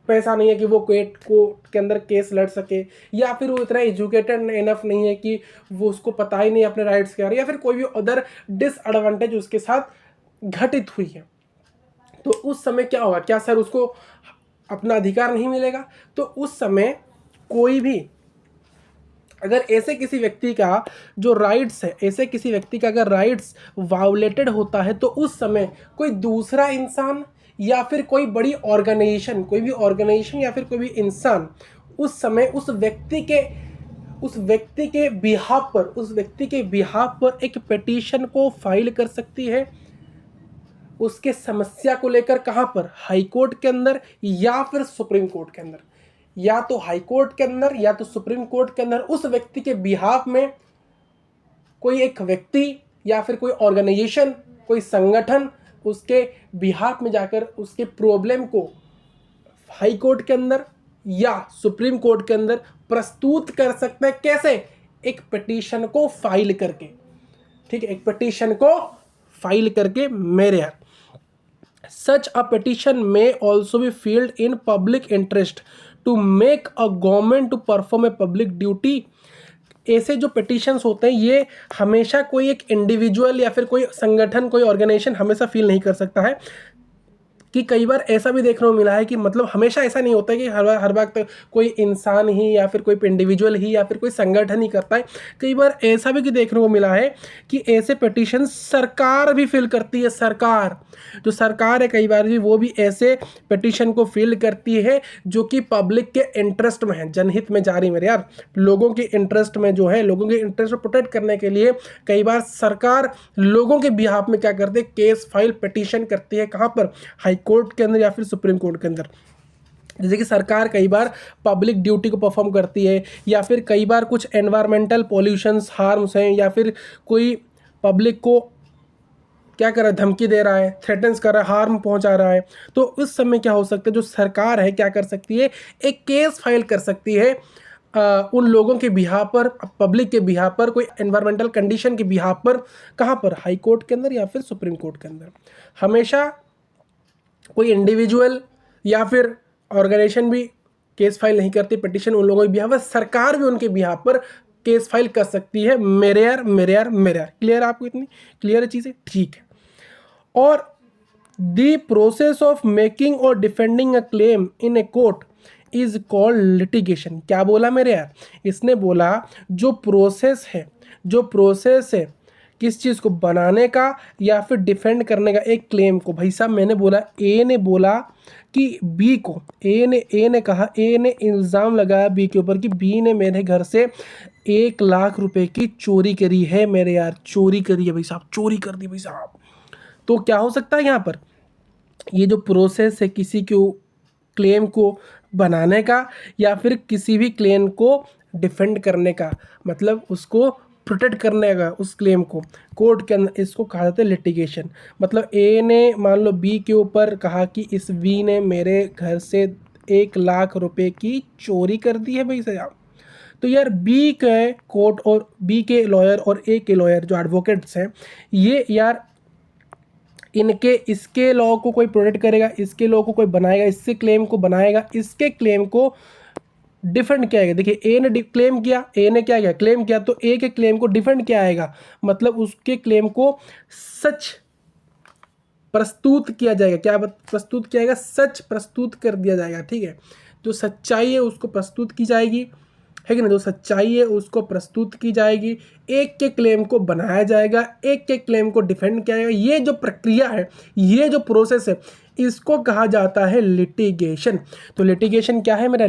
Speaker 1: पैसा नहीं है कि वो कोर्ट के अंदर केस लड़ सके, या फिर वो इतना एजुकेटेड इनफ नहीं है कि वो, उसको पता ही नहीं अपने राइट्स के बारे, या फिर कोई भी अदर डिसएडवांटेज उसके साथ घटित हुई है, तो उस समय क्या होगा? क्या सर उसको अपना अधिकार नहीं मिलेगा? तो उस समय कोई भी, अगर ऐसे किसी व्यक्ति का जो राइट्स है, ऐसे किसी व्यक्ति का अगर राइट्स वायोलेटेड होता है, तो उस समय कोई दूसरा इंसान या फिर कोई बड़ी ऑर्गेनाइजेशन, कोई भी ऑर्गेनाइजेशन या फिर कोई भी इंसान उस समय उस व्यक्ति के बिहाफ पर एक पिटीशन को फाइल कर सकती है, उसके समस्या को लेकर। कहाँ पर? हाई कोर्ट के अंदर या फिर सुप्रीम कोर्ट के अंदर। या तो हाई कोर्ट के अंदर या तो सुप्रीम कोर्ट के अंदर उस व्यक्ति के बिहाफ में कोई एक व्यक्ति या फिर कोई ऑर्गेनाइजेशन, कोई संगठन उसके बिहाफ में जाकर उसके प्रॉब्लम को हाई कोर्ट के अंदर या सुप्रीम कोर्ट के अंदर प्रस्तुत कर सकते हैं। कैसे? एक पिटीशन को फाइल करके, ठीक है, एक पिटीशन को फाइल करके मेरे यार। Such a petition may also be filed in public interest to make a government to perform a public duty। ऐसे जो पिटिशंस होते हैं ये हमेशा कोई एक इंडिविजुअल या फिर कोई संगठन, कोई ऑर्गेनाइजेशन हमेशा फील नहीं कर सकता है। कि कई बार ऐसा भी देखने को मिला है कि मतलब हमेशा ऐसा नहीं होता है कि हर बार तो कोई इंसान ही या फिर कोई इंडिविजुअल ही या फिर कोई संगठन ही करता है। कई बार ऐसा भी कि देखने को मिला है कि ऐसे पिटीशन सरकार भी फिल करती है। जो सरकार है कई बार भी वो भी ऐसे पिटीशन को फिल करती है जो कि पब्लिक के इंटरेस्ट में है, जनहित में जारी मेरे यार, लोगों के इंटरेस्ट में जो है, लोगों के इंटरेस्ट को प्रोटेक्ट करने के लिए कई बार सरकार लोगों के बिहाफ में क्या करती है? केस फाइल पिटीशन करती है। कहाँ पर? हाई कोर्ट के अंदर या फिर सुप्रीम कोर्ट के अंदर। जैसे कि सरकार कई बार पब्लिक ड्यूटी को परफॉर्म करती है, या फिर कई बार कुछ एनवायरमेंटल पॉल्यूशंस हार्म्स हैं, या फिर कोई पब्लिक को क्या कर रहा है? धमकी दे रहा है, थ्रेटन्स कर रहा है, हार्म पहुंचा रहा है। तो उस समय क्या हो सकता है? जो सरकार है क्या कर सकती है? एक केस फाइल कर सकती है उन लोगों के बिहाफ पर, पब्लिक के बिहाफ पर, कोई एनवायरमेंटल कंडीशन के बिहाफ पर। कहाँ पर? हाई कोर्ट के अंदर या फिर सुप्रीम कोर्ट के अंदर। हमेशा कोई इंडिविजुअल या फिर ऑर्गेनाइजेशन भी केस फाइल नहीं करती पिटीशन उन लोगों के बिहाफ पर, सरकार भी उनके बिहाफ पर केस फाइल कर सकती है। मेरे यार। क्लियर? आपको इतनी क्लियर है चीज़ें? ठीक है। और द प्रोसेस ऑफ मेकिंग और defending a claim in a court is called litigation. क्या बोला मेरे यार, इसने बोला जो प्रोसेस है किस चीज़ को बनाने का या फिर डिफेंड करने का एक क्लेम को। भाई साहब मैंने बोला, ए ने बोला कि बी को, ए ने कहा, ए ने इल्ज़ाम लगाया बी के ऊपर कि बी ने मेरे घर से 1 लाख रुपए की चोरी करी है मेरे यार, चोरी करी है भाई साहब, चोरी कर दी भाई साहब। तो क्या हो सकता है यहाँ पर, ये जो प्रोसेस है किसी को क्लेम को बनाने का या फिर किसी भी क्लेम को डिफेंड करने का, मतलब उसको प्रोटेक्ट करने का उस क्लेम को कोर्ट के अंदर, इसको कहा जाता है लिटिगेशन। मतलब ए ने मान लो बी के ऊपर कहा कि इस बी ने मेरे घर से 1 लाख रुपए की चोरी कर दी है भाई साहब। तो यार बी के कोर्ट और बी के लॉयर और ए के लॉयर जो एडवोकेट्स हैं, ये यार इनके इसके लॉ को कोई प्रोटेक्ट करेगा, इसके लॉ को कोई बनाएगा, इससे क्लेम को बनाएगा, इसके क्लेम को डिफेंड किया आएगा। देखिए ए ने क्लेम किया, ए ने क्या किया, क्लेम किया, तो ए के क्लेम को डिफेंड किया आएगा, मतलब उसके क्लेम को सच प्रस्तुत किया जाएगा। क्या प्रस्तुत किया जाएगा, सच प्रस्तुत कर दिया जाएगा। ठीक है, जो सच्चाई है उसको प्रस्तुत की जाएगी, है कि ना, जो सच्चाई है उसको प्रस्तुत की जाएगी, एक के क्लेम को बनाया जाएगा, एक के क्लेम को डिफेंड किया जाएगा। ये जो प्रक्रिया है, ये जो प्रोसेस है, इसको कहा जाता है लिटिगेशन। तो लिटिगेशन क्या है मेरा,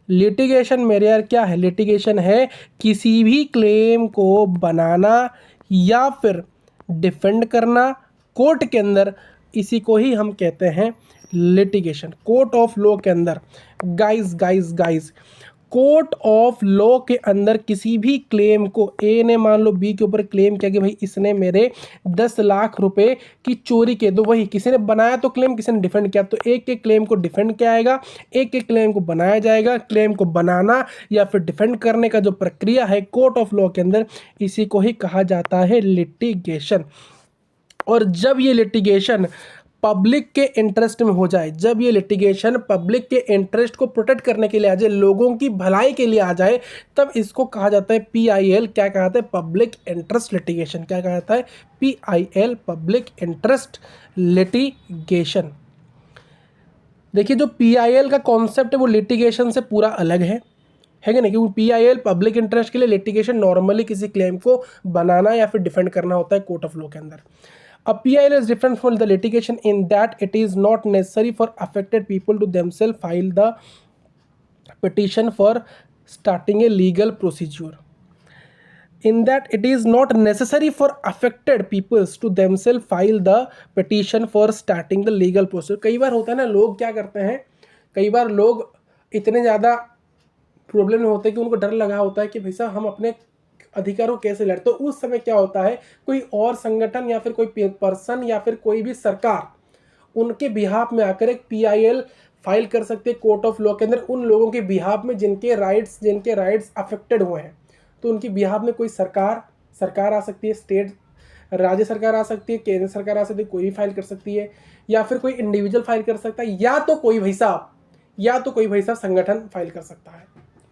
Speaker 1: लिटिगेशन मेरे यार क्या है, लिटिगेशन है किसी भी क्लेम को बनाना या फिर डिफेंड करना कोर्ट के अंदर, इसी को ही हम कहते हैं लिटिगेशन। कोर्ट ऑफ लॉ के अंदर गाइस कोर्ट ऑफ लॉ के अंदर किसी भी क्लेम को, ए ने मान लो बी के ऊपर क्लेम किया कि भाई इसने मेरे 10 लाख रुपए की चोरी की, तो वही किसी ने बनाया तो क्लेम, किसी ने डिफेंड किया, तो एक के क्लेम को डिफेंड किया जाएगा, एक के क्लेम को बनाया जाएगा। क्लेम को बनाना या फिर डिफेंड करने का जो प्रक्रिया है कोर्ट ऑफ लॉ के अंदर, इसी को ही कहा जाता है लिटिगेशन। और जब ये लिटिगेशन पब्लिक के इंटरेस्ट में हो जाए, जब ये लिटिगेशन पब्लिक के इंटरेस्ट को प्रोटेक्ट करने के लिए आ जाए, लोगों की भलाई के लिए आ जाए, तब इसको कहा जाता है PIL। क्या कहा जाता है, पब्लिक इंटरेस्ट लिटिगेशन। क्या कहा जाता है, PIL, पब्लिक इंटरेस्ट लिटिगेशन। देखिए जो PIL का कॉन्सेप्ट है वो लिटिगेशन से पूरा अलग है कि नहीं, क्योंकि PIL पब्लिक इंटरेस्ट के लिए, लिटिगेशन नॉर्मली किसी क्लेम को बनाना या फिर डिफेंड करना होता है कोर्ट ऑफ लॉ के अंदर। A PIL is different from the litigation in that it is not necessary for affected people to themselves file the petition for starting a legal procedure. In that it is not necessary for affected peoples to themselves file the petition for starting the legal procedure. कई बार होता है ना, लोग क्या करते हैं, कई बार लोग इतने ज़्यादा प्रॉब्लम में होते हैं कि उनको डर लगा होता है कि भाई साहब हम अपने अधिकारों कैसे लड़ते। तो उस समय क्या होता है, कोई और संगठन या फिर कोई पर्सन या फिर कोई भी सरकार उनके बिहाफ में आकर एक PIL फाइल कर सकती है कोर्ट ऑफ लॉ के अंदर, उन लोगों के बिहाफ में जिनके राइट्स अफेक्टेड हुए हैं। तो उनकी बिहाफ में कोई सरकार आ सकती है, स्टेट राज्य सरकार आ सकती है, केंद्र सरकार आ सकती है, कोई भी फाइल कर सकती है, या फिर कोई इंडिविजुअल फाइल कर सकता है, या तो कोई भाई साहब संगठन फाइल कर सकता है।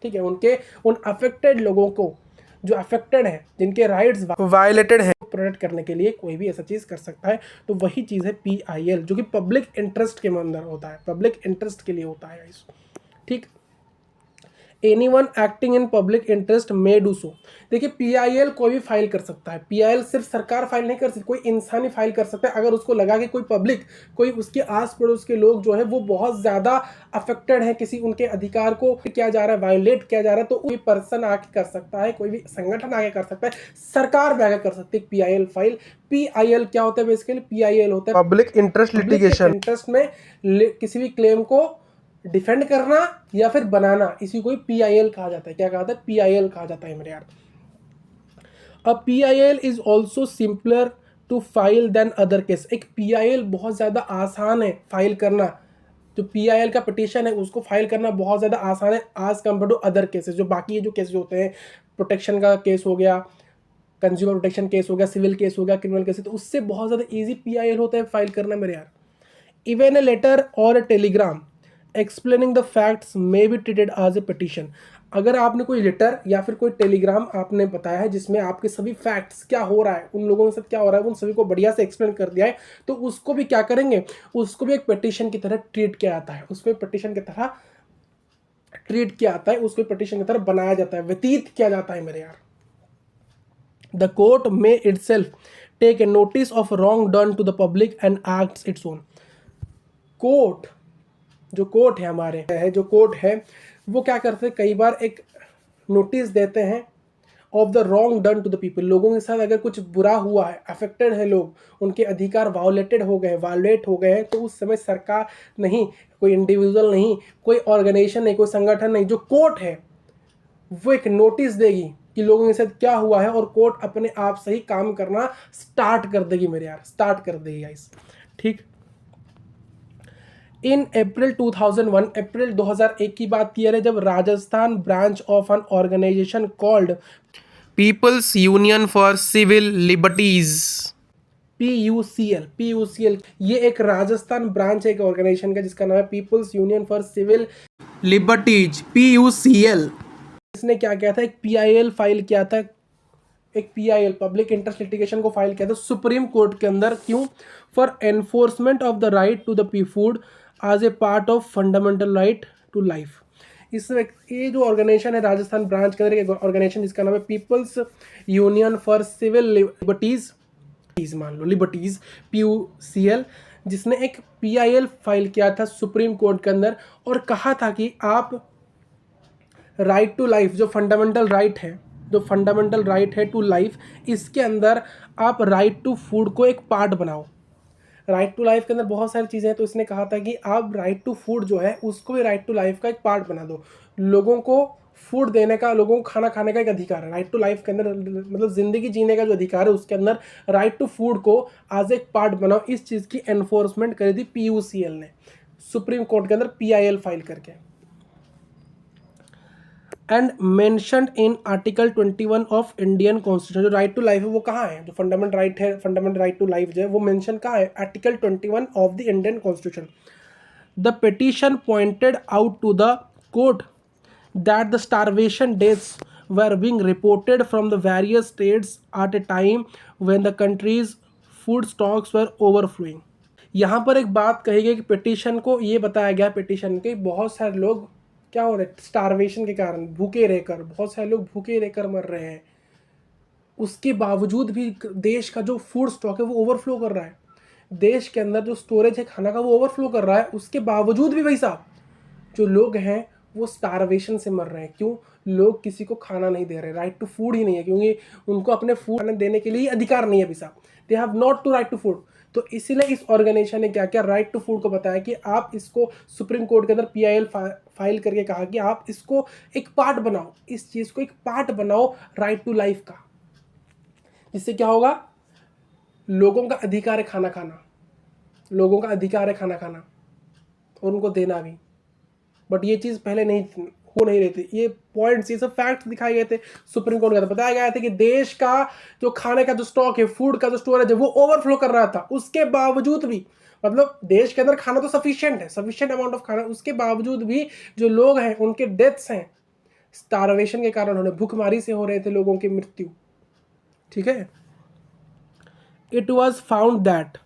Speaker 1: ठीक है, उन अफेक्टेड लोगों को, जो अफेक्टेड है, जिनके राइट्स वायलेटेड है, प्रोटेक्ट करने के लिए कोई भी ऐसा चीज़ कर सकता है। तो वही चीज़ है PIL, जो कि पब्लिक इंटरेस्ट के अंदर होता है, पब्लिक इंटरेस्ट के लिए होता है। ठीक, anyone acting in public interest may do so. देखिए PIL कोई भी फाइल कर सकता है, PIL सिर्फ सरकार फाइल नहीं कर सकती, कोई इंसान ही फाइल कर सकता है। अगर उसको लगा कि कोई उसके आस पड़ोस के लोग जो है वो बहुत ज़्यादा अफेक्टेड है, किसी उनके अधिकार को किया जा रहा है, वायोलेट किया जा रहा है, तो कोई पर्सन आके कर सकता है, कोई भी संगठन आके कर सकता है, सरकार भी आके कर सकती है PIL फाइल। PIL क्या होता है बेसिकली, PIL होता है पब्लिक इंटरेस्ट लिटिगेशन। इंटरेस्ट में किसी भी क्लेम को डिफेंड करना या फिर बनाना, इसी को PIL कहा जाता है। क्या कहा जाता है, PIL कहा जाता है मेरे यार। अब PIL is also simpler to file than other case. एक PIL बहुत ज़्यादा आसान है फाइल करना, जो PIL का पिटीशन है उसको फाइल करना बहुत ज़्यादा आसान है आज कम्पेयर टू अदर केसेस। जो बाकी जो केसेस होते हैं, प्रोटेक्शन का केस हो गया, कंज्यूमर प्रोटेक्शन केस हो गया, सिविल केस हो गया, क्रिमिनल केस, तो उससे बहुत ज़्यादा ईजी PIL होता है फाइल करना मेरे यार। इवन ए लेटर और ए Telegram explaining the facts may be treated as a petition। अगर आपने कोई लेटर या फिर कोई टेलीग्राम आपने बताया है जिसमें आपके सभी फैक्ट्स क्या हो रहा है, उन लोगों के साथ क्या हो रहा है, उन सभी को बढ़िया से एक्सप्लेन कर दिया है, तो उसको भी क्या करेंगे, उसको भी एक पिटीशन की तरह ट्रीट किया जाता है, उसको एक पिटीशन की तरह ट्रीट किया जाता है, उसको पिटीशन की तरह बनाया जाता है, व्यतीत किया जाता है मेरे यार। The court may itself take a notice of wrong done to the public and acts its own. Court, जो कोर्ट है हमारे है, जो कोर्ट है वो क्या करते हैं, कई बार एक नोटिस देते हैं of the wrong done to the people. लोगों के साथ अगर कुछ बुरा हुआ है, अफेक्टेड है लोग, उनके अधिकार वायोलेटेड हो गए, वायोलेट हो गए हैं, तो उस समय सरकार नहीं, कोई इंडिविजुअल नहीं, कोई ऑर्गेनाइजेशन नहीं, कोई संगठन नहीं, जो कोर्ट है वो एक नोटिस देगी कि लोगों के साथ क्या हुआ है, और कोर्ट अपने आप से ही काम करना स्टार्ट कर देगी मेरे यार, स्टार्ट कर देगी गाइस। ठीक। इन अप्रैल 2001, अप्रैल 2001 की बात की है, जब Rajasthan branch of an organisation called people's union for civil liberties, PUCL, ये एक राजस्थान ब्रांच है एक ऑर्गेनाइजेशन का जिसका नाम है people's union for civil liberties, PUCL। इसने क्या किया था, एक PIL फाइल किया था, एक PIL पब्लिक इंटरेस्ट लिटिगेशन को फाइल किया था सुप्रीम कोर्ट के अंदर। क्यों? For enforcement of the right to the p food as a part of fundamental right to life. ये जो ऑर्गेनाइजेशन है राजस्थान ब्रांच के अंदर एक ऑर्गेनाइजेशन जिसका नाम है people's union for civil liberties, मान लो लिबर्टीज, PUCL, जिसने एक PIL फाइल किया था सुप्रीम कोर्ट के अंदर और कहा था कि आप राइट टू लाइफ, जो फंडामेंटल राइट है, जो फंडामेंटल राइट है टू लाइफ, इसके अंदर आप राइट टू फूड को एक पार्ट बनाओ। राइट टू लाइफ के अंदर बहुत सारी चीज़ें हैं, तो इसने कहा था कि आप राइट टू फूड जो है उसको भी राइट टू लाइफ का एक पार्ट बना दो। लोगों को फूड देने का, लोगों को खाना खाने का एक अधिकार है राइट टू लाइफ के अंदर, मतलब ज़िंदगी जीने का जो अधिकार है उसके अंदर राइट टू फूड को आज एक पार्ट बनाओ। इस चीज़ की एनफोर्समेंट करी थी PUCL ने सुप्रीम कोर्ट के अंदर PIL फाइल करके। And mentioned in article 21 of Indian constitution, जो राइट टू लाइफ है वो कहाँ है, जो फंडामेंटल राइट है, फंडामेंटल राइट टू लाइफ जो है वो मेंशन कहाँ है, article 21 of the Indian constitution. The petition pointed out to the court that the starvation deaths were being reported from the various states at a time when the country's food stocks were overflowing। यहाँ पर एक बात कही गई कि petition को ये बताया गया, पिटीशन के बहुत सारे लोग क्या हो रहे हैं, स्टारवेशन के कारण भूखे रहकर, बहुत सारे लोग भूखे रहकर मर रहे हैं, उसके बावजूद भी देश का जो फूड स्टॉक है वो ओवरफ्लो कर रहा है, देश के अंदर जो स्टोरेज है खाना का वो ओवरफ्लो कर रहा है, उसके बावजूद भी भाई साहब जो लोग हैं वो स्टारवेशन से मर रहे हैं। क्यों? लोग किसी को खाना नहीं दे रहे, राइट टू फूड ही नहीं है, क्योंकि उनको अपने फूड देने के लिए अधिकार नहीं है भाई साहब, they have not to right to food. तो इसीलिए इस ऑर्गेनाइजेशन ने क्या किया, राइट टू फूड को बताया कि आप इसको सुप्रीम कोर्ट के अंदर PIL फाइल करके कहा कि आप इसको एक पार्ट बनाओ, इस चीज़ को एक पार्ट बनाओ राइट टू लाइफ का, जिससे क्या होगा, लोगों का अधिकार है खाना खाना, लोगों का अधिकार है खाना खाना और उनको देना भी। बट ये चीज़ पहले नहीं हो नहीं रही थी, ये पॉइंट्स, ये सब फैक्ट्स दिखाए गए थे सुप्रीम कोर्ट के अंदर, बताया गया था कि देश का जो खाने का जो स्टॉक है, फूड का जो स्टोरेज है वो ओवरफ्लो कर रहा था, उसके बावजूद भी, मतलब देश के अंदर खाना तो सफिशिएंट है, सफिशिएंट अमाउंट ऑफ खाना, उसके बावजूद भी जो लोग हैं उनके डेथ्स हैं स्टारवेशन के कारण, उन्हें भूखमारी से हो रहे थे लोगों की मृत्यु। ठीक है। It was found that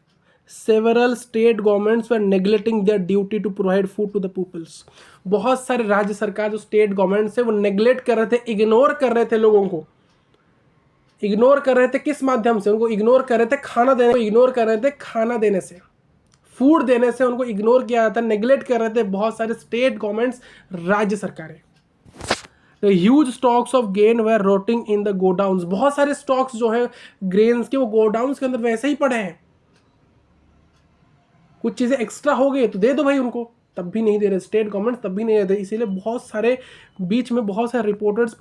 Speaker 1: several state governments were neglecting their duty to provide food to the peoples। बहुत सारे राज्य सरकार जो स्टेट गवर्नमेंट्स है वो नेग्लेक्ट कर रहे थे, इग्नोर कर रहे थे लोगों को, इग्नोर कर रहे थे किस माध्यम से, उनको इग्नोर कर रहे थे खाना देने, इग्नोर कर रहे थे खाना देने से, फूड देने से उनको इग्नोर किया जाता, नेग्लेक्ट कर रहे थे बहुत सारे स्टेट गवर्नमेंट्स, राज्य सरकारें। Huge stocks of grain were rotting in the godowns, बहुत सारे स्टॉक्स जो है ग्रेन्स के वो गोडाउन्स के अंदर वैसे ही पड़े हैं, कुछ चीज़ें एक्स्ट्रा हो गई तो दे दो भाई उनको, तब भी नहीं दे रहे स्टेट गवर्नमेंट, तब भी नहीं दे रहे। इसीलिए बहुत सारे बीच में बहुत सारे रिपोर्ट्स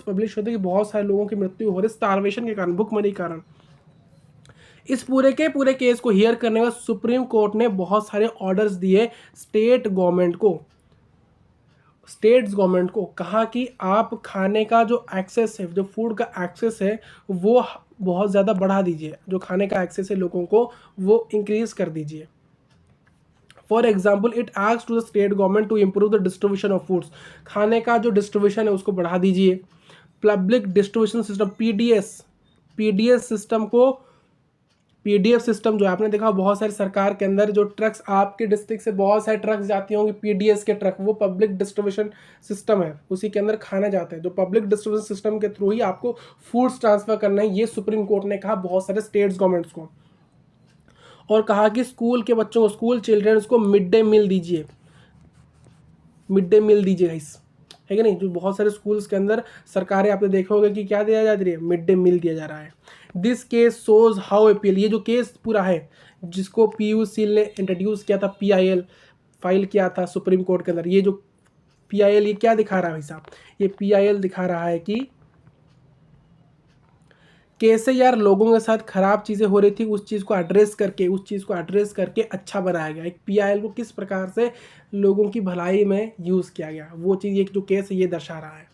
Speaker 1: पब्लिश होते कि बहुत सारे लोगों की मृत्यु हो रही स्टारवेशन के कारण, भूखमरी के कारण। इस पूरे के पूरे केस को हियर करने का सुप्रीम कोर्ट ने बहुत सारे ऑर्डर्स दिए स्टेट गवर्नमेंट को, स्टेट्स गवर्नमेंट को कहा कि आप खाने का जो एक्सेस है, जो फूड का एक्सेस है वो बहुत ज़्यादा बढ़ा दीजिए, जो खाने का एक्सेस है लोगों को वो इंक्रीज कर दीजिए। For example it asks to the state government to improve the distribution of foods, खाने का जो डिस्ट्रीब्यूशन है उसको बढ़ा दीजिए। Public distribution system PDS system को, पीडीएफ सिस्टम जो है आपने देखा बहुत सारे सरकार के अंदर जो ट्रक्स, आपके डिस्ट्रिक्ट से बहुत सारे ट्रक्स जाती होंगी पीडीएस के ट्रक, वो पब्लिक डिस्ट्रीब्यूशन सिस्टम है, उसी के अंदर खाना जाता है। जो पब्लिक डिस्ट्रीब्यूशन सिस्टम के थ्रू ही आपको फूड्स ट्रांसफर करना है, ये सुप्रीम कोर्ट ने कहा बहुत सारे स्टेट्स गवर्नमेंट्स को। और कहा कि स्कूल के बच्चों को, स्कूल चिल्ड्रंस को मिड डे मील दीजिए, मिड डे मील दीजिए गाइस, है कि नहीं। जो बहुत सारे स्कूल्स के अंदर सरकारें आपने देखा होगा कि क्या दिया जा रही है, मिड डे मील दिया जा रहा है। This case shows how appeal, ये जो केस पूरा है जिसको पीयूष सिंह ने इंट्रोड्यूस किया था, पीआईएल फाइल किया था सुप्रीम कोर्ट के अंदर, ये जो पीआईएल ये क्या दिखा रहा है भाई साहब, ये पीआईएल दिखा रहा है कि कैसे यार लोगों के साथ खराब चीज़ें हो रही थी, उस चीज़ को एड्रेस करके अच्छा बनाया गया। एक पीआईएल को किस प्रकार से लोगों की भलाई में यूज़ किया गया, वो चीज़ ये जो केस है ये दर्शा रहा है।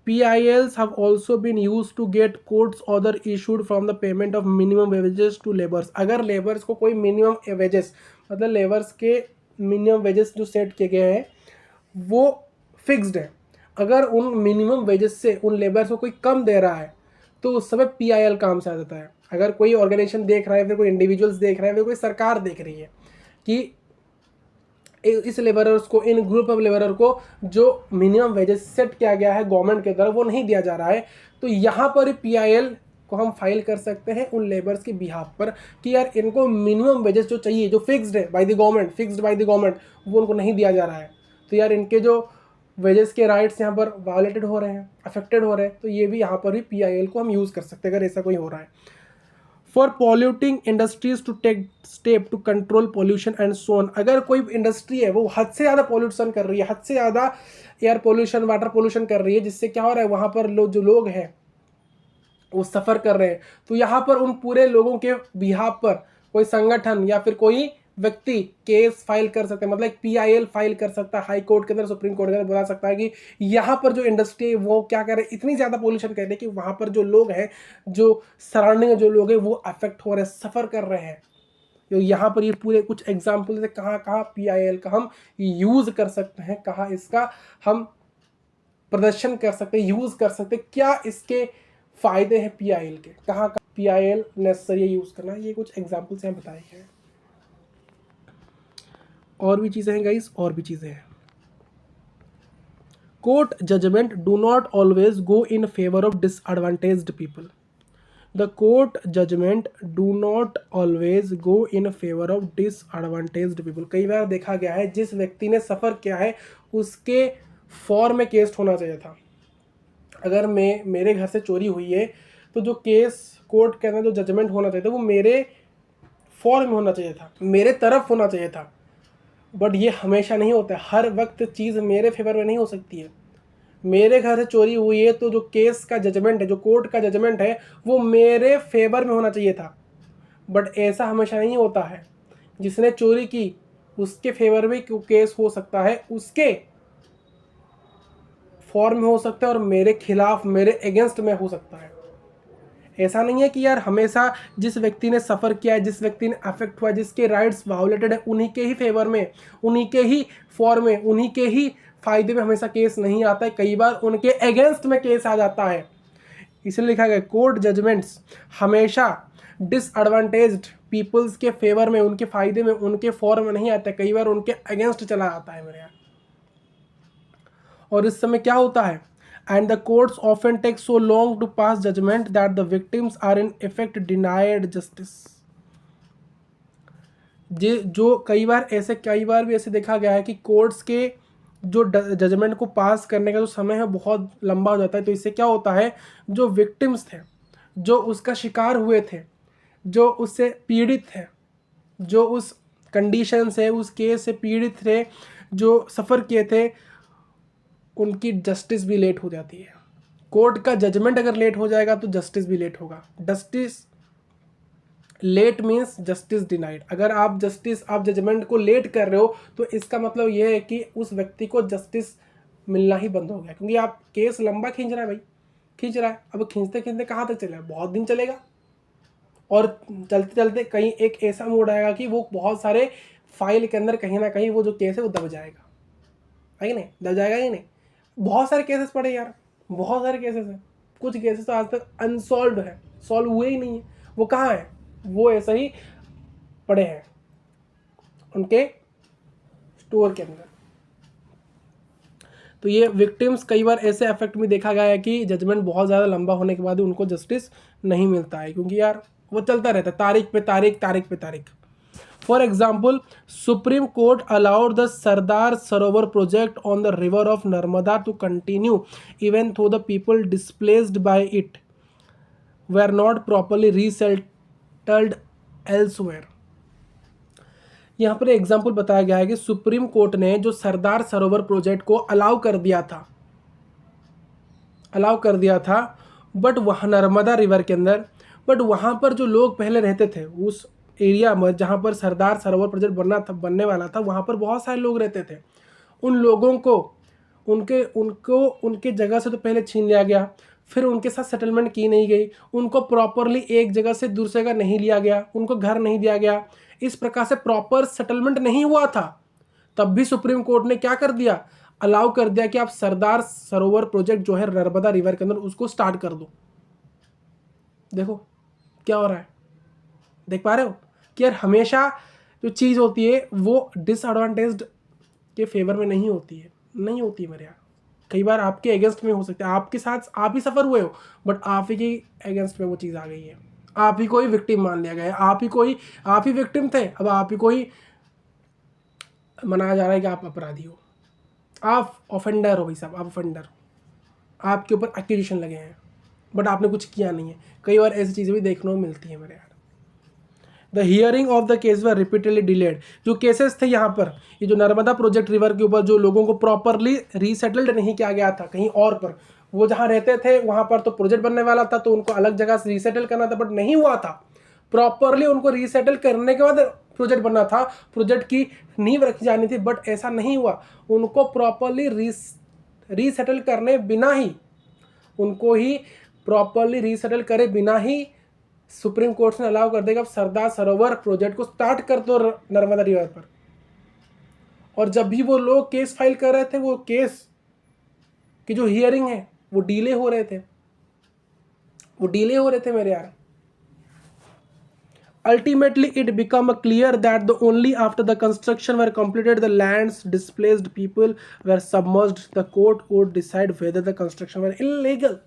Speaker 1: PILs have also been used to get courts order issued from the payment of minimum wages to laborers। अगर लेबर्स को कोई मिनिमम वेजेस, मतलब लेबर्स के मिनिमम वेजेस जो सेट किए गए हैं वो फिक्स्ड है, अगर उन मिनिमम वेजेस से उन लेबर्स को कोई कम दे रहा है तो उस समय PIL काम से आ जाता है। अगर कोई ऑर्गेनाइजेशन देख रहा है, फिर कोई इंडिविजुअल्स देख रहा है, फिर कोई सरकार देख रही है कि इस लेबरर्स को, इन ग्रुप ऑफ लेबरर को जो मिनिमम वेजेस सेट किया गया है गवर्नमेंट के द्वारा वो नहीं दिया जा रहा है, तो यहाँ पर PIL को हम फाइल कर सकते हैं उन लेबर्स के बिहाफ पर कि यार इनको मिनिमम वेजेस जो चाहिए, जो फिक्स्ड है बाय द गवर्नमेंट, वो उनको नहीं दिया जा रहा है, तो यार इनके जो वेजेस के राइट्स यहाँ पर वायलेटेड हो रहे हैं, अफेक्टेड हो रहे हैं, तो ये भी यहाँ पर भी PIL को हम यूज़ कर सकते हैं अगर ऐसा कोई हो रहा है। For polluting industries to take step to control pollution and so on, अगर कोई इंडस्ट्री है वो हद से ज़्यादा पॉल्यूशन कर रही है, हद से ज़्यादा एयर पोल्यूशन, वाटर पोल्यूशन कर रही है, जिससे क्या हो रहा है वहाँ पर जो लोग हैं वो सफ़र कर रहे हैं, तो यहाँ पर उन पूरे लोगों के बिहाफ पर कोई संगठन या फिर कोई व्यक्ति केस फाइल कर सकते हैं, मतलब एक PIL फाइल कर सकता है हाई कोर्ट के अंदर, सुप्रीम कोर्ट के अंदर, बता सकता है कि यहाँ पर जो इंडस्ट्री है वो क्या कर रहे हैं, इतनी ज़्यादा पोल्यूशन कर रहे हैं कि वहाँ पर जो लोग हैं, जो सराउंडिंग जो लोग हैं वो अफेक्ट हो रहे हैं, सफ़र कर रहे हैं। तो यहाँ पर ये पूरे कुछ एग्जाम्पल से कहाँ कहाँ PIL का हम यूज़ कर सकते हैं, कहाँ इसका हम प्रदर्शन कर सकते हैं, यूज़ कर सकते हैं, क्या इसके फ़ायदे हैं PIL के, कहाँ कहाँ PIL नेसेसरी यूज़ करना, ये कुछ एग्जाम्पल से हम बताए हैं। और भी चीज़ें हैं गाइस, और भी चीज़ें हैं। Court judgement do not always go in favour of disadvantaged people. The court judgement do not always go in favour of disadvantaged people. कई बार देखा गया है जिस व्यक्ति ने सफ़र किया है उसके फॉर में केस होना चाहिए था। अगर मेरे घर से चोरी हुई है तो जो केस कोर्ट के अंदर जो जजमेंट होना चाहिए था वो मेरे फॉर में होना चाहिए था, मेरे तरफ होना चाहिए था। बट ये हमेशा नहीं होता है, हर वक्त चीज़ मेरे फेवर में नहीं हो सकती है। मेरे घर से चोरी हुई है तो जो केस का जजमेंट है, जो कोर्ट का जजमेंट है, वो मेरे फेवर में होना चाहिए था, बट ऐसा हमेशा नहीं होता है। जिसने चोरी की उसके फेवर में केस हो सकता है, उसके फॉर में हो सकता है, और मेरे खिलाफ, मेरे अगेंस्ट में हो सकता है। ऐसा नहीं है कि यार हमेशा जिस व्यक्ति ने सफ़र किया है, जिस व्यक्ति ने अफेक्ट हुआ है, जिसके राइट्स वायोलेटेड है, उन्हीं के ही फेवर में, उन्हीं के ही फॉर में, उन्हीं के ही फायदे में हमेशा केस नहीं आता है, कई बार उनके अगेंस्ट में केस आ जाता है। इसलिए लिखा गया कोर्ट जजमेंट्स हमेशा डिसएडवांटेज्ड पीपल्स के फेवर में, उनके फायदे में, उनके फॉर में नहीं आता, कई बार उनके अगेंस्ट चला आता है मेरे यहाँ। और इस समय क्या होता है, and the courts often take so long to pass judgment that the victims are in effect denied justice। जो कई बार भी ऐसे देखा गया है कि कोर्ट्स के जो जजमेंट को पास करने का जो समय है बहुत लंबा हो जाता है। तो इससे क्या होता है, जो विक्टिम्स थे, जो उसका शिकार हुए थे, जो उससे पीड़ित थे, जो उस कंडीशन से, उस केस से पीड़ित थे, जो सफ़र किए थे, उनकी जस्टिस भी लेट हो जाती है। कोर्ट का जजमेंट अगर लेट हो जाएगा तो जस्टिस भी लेट होगा। Justice late means justice denied. अगर आप जजमेंट को लेट कर रहे हो तो इसका मतलब यह है कि उस व्यक्ति को जस्टिस मिलना ही बंद हो गया, क्योंकि आप केस लंबा खींच रहा है भाई, खींच रहा है। अब खींचते खींचते कहाँ तक चलेगा, बहुत दिन चलेगा, और चलते चलते कहीं एक ऐसा मोड़ आएगा कि वो बहुत सारे फाइल के अंदर कहीं ना कहीं वो जो केस है वो दब जाएगा, है कि नहीं, दब जाएगा ही नहीं। बहुत सारे केसेस पड़े यार, बहुत सारे केसेस हैं, कुछ केसेस तो आज तक अनसॉल्व है, सॉल्व हुए ही नहीं है। वो कहाँ है, वो ऐसे ही पड़े हैं उनके स्टोर के अंदर। तो ये विक्टिम्स कई बार ऐसे इफेक्ट में देखा गया है कि जजमेंट बहुत ज़्यादा लंबा होने के बाद भी उनको जस्टिस नहीं मिलता है, क्योंकि यार वो चलता रहता है तारीख पे तारीख, तारीख पे तारीख। For example, Supreme Court allowed the Sardar Sarovar project on the river of Narmada to continue even though the people displaced by it were not properly resettled elsewhere। यहाँ पर एग्जाम्पल बताया गया है कि सुप्रीम कोर्ट ने जो सरदार सरोवर प्रोजेक्ट को अलाउ कर दिया था बट वहाँ नर्मदा रिवर के अंदर, बट वहाँ पर जो लोग पहले रहते थे उस एरिया में जहाँ पर सरदार सरोवर प्रोजेक्ट बनने वाला था, वहाँ पर बहुत सारे लोग रहते थे। उन लोगों को उनके जगह से तो पहले छीन लिया गया, फिर उनके साथ सेटलमेंट की नहीं गई, उनको प्रॉपरली एक जगह से दूसरे जगह नहीं लिया गया, उनको घर नहीं दिया गया, इस प्रकार से प्रॉपर सेटलमेंट नहीं हुआ था। तब भी सुप्रीम कोर्ट ने क्या कर दिया, अलाउ कर दिया कि आप सरदार सरोवर प्रोजेक्ट जो है नर्मदा रिवर के अंदर उसको स्टार्ट कर दो। देखो क्या हो रहा है, देख पा रहे हो कि यार हमेशा जो चीज़ होती है वो डिसएडवांटेज्ड के फेवर में नहीं होती है, नहीं होती है मेरे यार। कई बार आपके अगेंस्ट में हो सकता है, आपके साथ आप ही सफ़र हुए हो बट आप ही के अगेंस्ट में वो चीज़ आ गई है, आप ही को ही विक्टिम मान लिया गया है, आप ही विक्टिम थे, अब आप ही को ही मनाया जा रहा है कि आप अपराधी हो, आप ऑफेंडर हो भाई साहब, आप ऑफेंडर हो, आपके ऊपर एक्यूजेशन लगे हैं बट आपने कुछ किया नहीं है। कई बार ऐसी चीज़ें भी देखने को मिलती हैं मेरे यार। The hearing of the case were repeatedly delayed. जो केसेस थे यहाँ पर, ये जो नर्मदा प्रोजेक्ट रिवर के ऊपर जो लोगों को प्रॉपरली रीसेटल्ड नहीं किया गया था कहीं और पर, वो जहाँ रहते थे वहाँ पर तो प्रोजेक्ट बनने वाला था तो उनको अलग जगह से रीसेटल करना था, बट नहीं हुआ था। प्रॉपरली उनको रीसेटल करने के बाद प्रोजेक्ट बनना था, प्रोजेक्ट की नींव रखी जानी थी, बट ऐसा नहीं हुआ। उनको प्रॉपरली रीसेटल करने बिना ही, उनको ही प्रॉपरली रीसेटल करे बिना ही सुप्रीम कोर्ट ने अलाउ कर देगा सरदार सरोवर प्रोजेक्ट को स्टार्ट कर दो नर्मदा रिवर पर। और जब भी वो लोग केस फाइल कर रहे थे, वो केस की जो हियरिंग है वो डिले हो रहे थे मेरे यार। Ultimately, it became clear that only after the construction were completed, the lands displaced people were submerged. The court would decide whether the construction were illegal.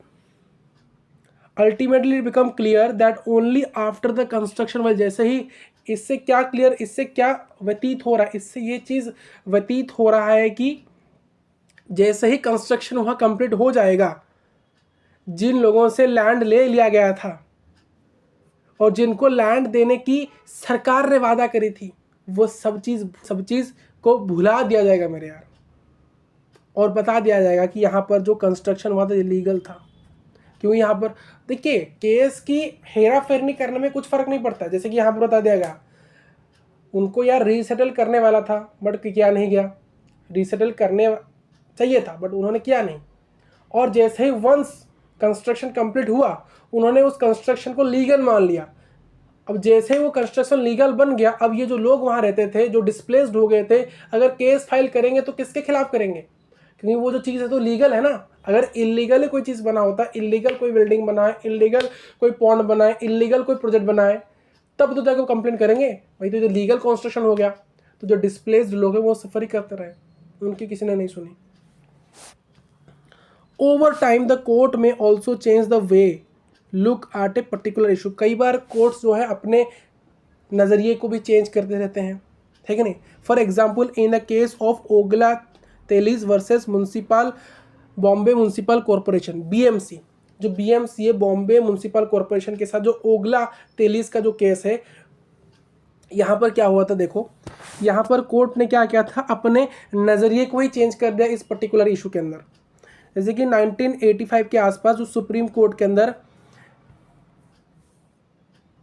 Speaker 1: Ultimately, it became clear that only after the construction was, जैसे ही इससे क्या clear, इससे क्या व्यतीत हो रहा है, इससे ये चीज़ व्यतीत हो रहा है कि जैसे ही कंस्ट्रक्शन वहाँ कंप्लीट हो जाएगा, जिन लोगों से लैंड ले लिया गया था और जिनको लैंड देने की सरकार ने वादा करी थी, वो सब चीज़ को भुला दिया जाएगा मेरे यार, और बता दिया जाएगा कि यहाँ पर जो कंस्ट्रक्शन हुआ था इलीगल था। क्यों, यहाँ पर देखिए केस की हेरा फेरी करने में कुछ फ़र्क नहीं पड़ता। जैसे कि यहाँ पर बता दिया गया, उनको यार रीसेटल करने वाला था बट किया नहीं गया, रीसेटल करने चाहिए था बट उन्होंने किया नहीं। और जैसे ही वंस कंस्ट्रक्शन कंप्लीट हुआ, उन्होंने उस कंस्ट्रक्शन को लीगल मान लिया। अब जैसे ही वो कंस्ट्रक्शन लीगल बन गया, अब ये जो लोग वहाँ रहते थे, जो डिस्प्लेस्ड हो गए थे, अगर केस फाइल करेंगे तो किसके खिलाफ करेंगे, क्योंकि वो जो चीज़ है तो लीगल है ना। अगर इलीगल कोई चीज़ बना होता, इलीगल कोई बिल्डिंग बनाए, इलीगल कोई पॉन्ड बनाए, इलीगल कोई प्रोजेक्ट बनाए, तब तो जाकर कंप्लेंट करेंगे भाई। तो जो लीगल कंस्ट्रक्शन हो गया तो जो डिस्प्लेस्ड लोग हैं वो सफर ही करते रहे, उनकी किसी ने नहीं सुनी। ओवर टाइम द कोर्ट में also change the way look at a particular issue. कई बार कोर्ट्स जो है अपने नज़रिए को भी चेंज करते रहते हैं, ठीक है नहीं। For example, in the case of ओगला Tellis versus Bombay Municipal Corporation, BMC, जो BMC है बॉम्बे म्यूनसिपल कॉरपोरेशन के साथ जो ओगला तेलीज का जो केस है, यहाँ पर क्या हुआ था देखो, यहाँ पर कोर्ट ने क्या किया था, अपने नज़रिए को ही चेंज कर दिया इस पर्टिकुलर इशू के अंदर। जैसे कि 1985 के आसपास जो सुप्रीम कोर्ट के अंदर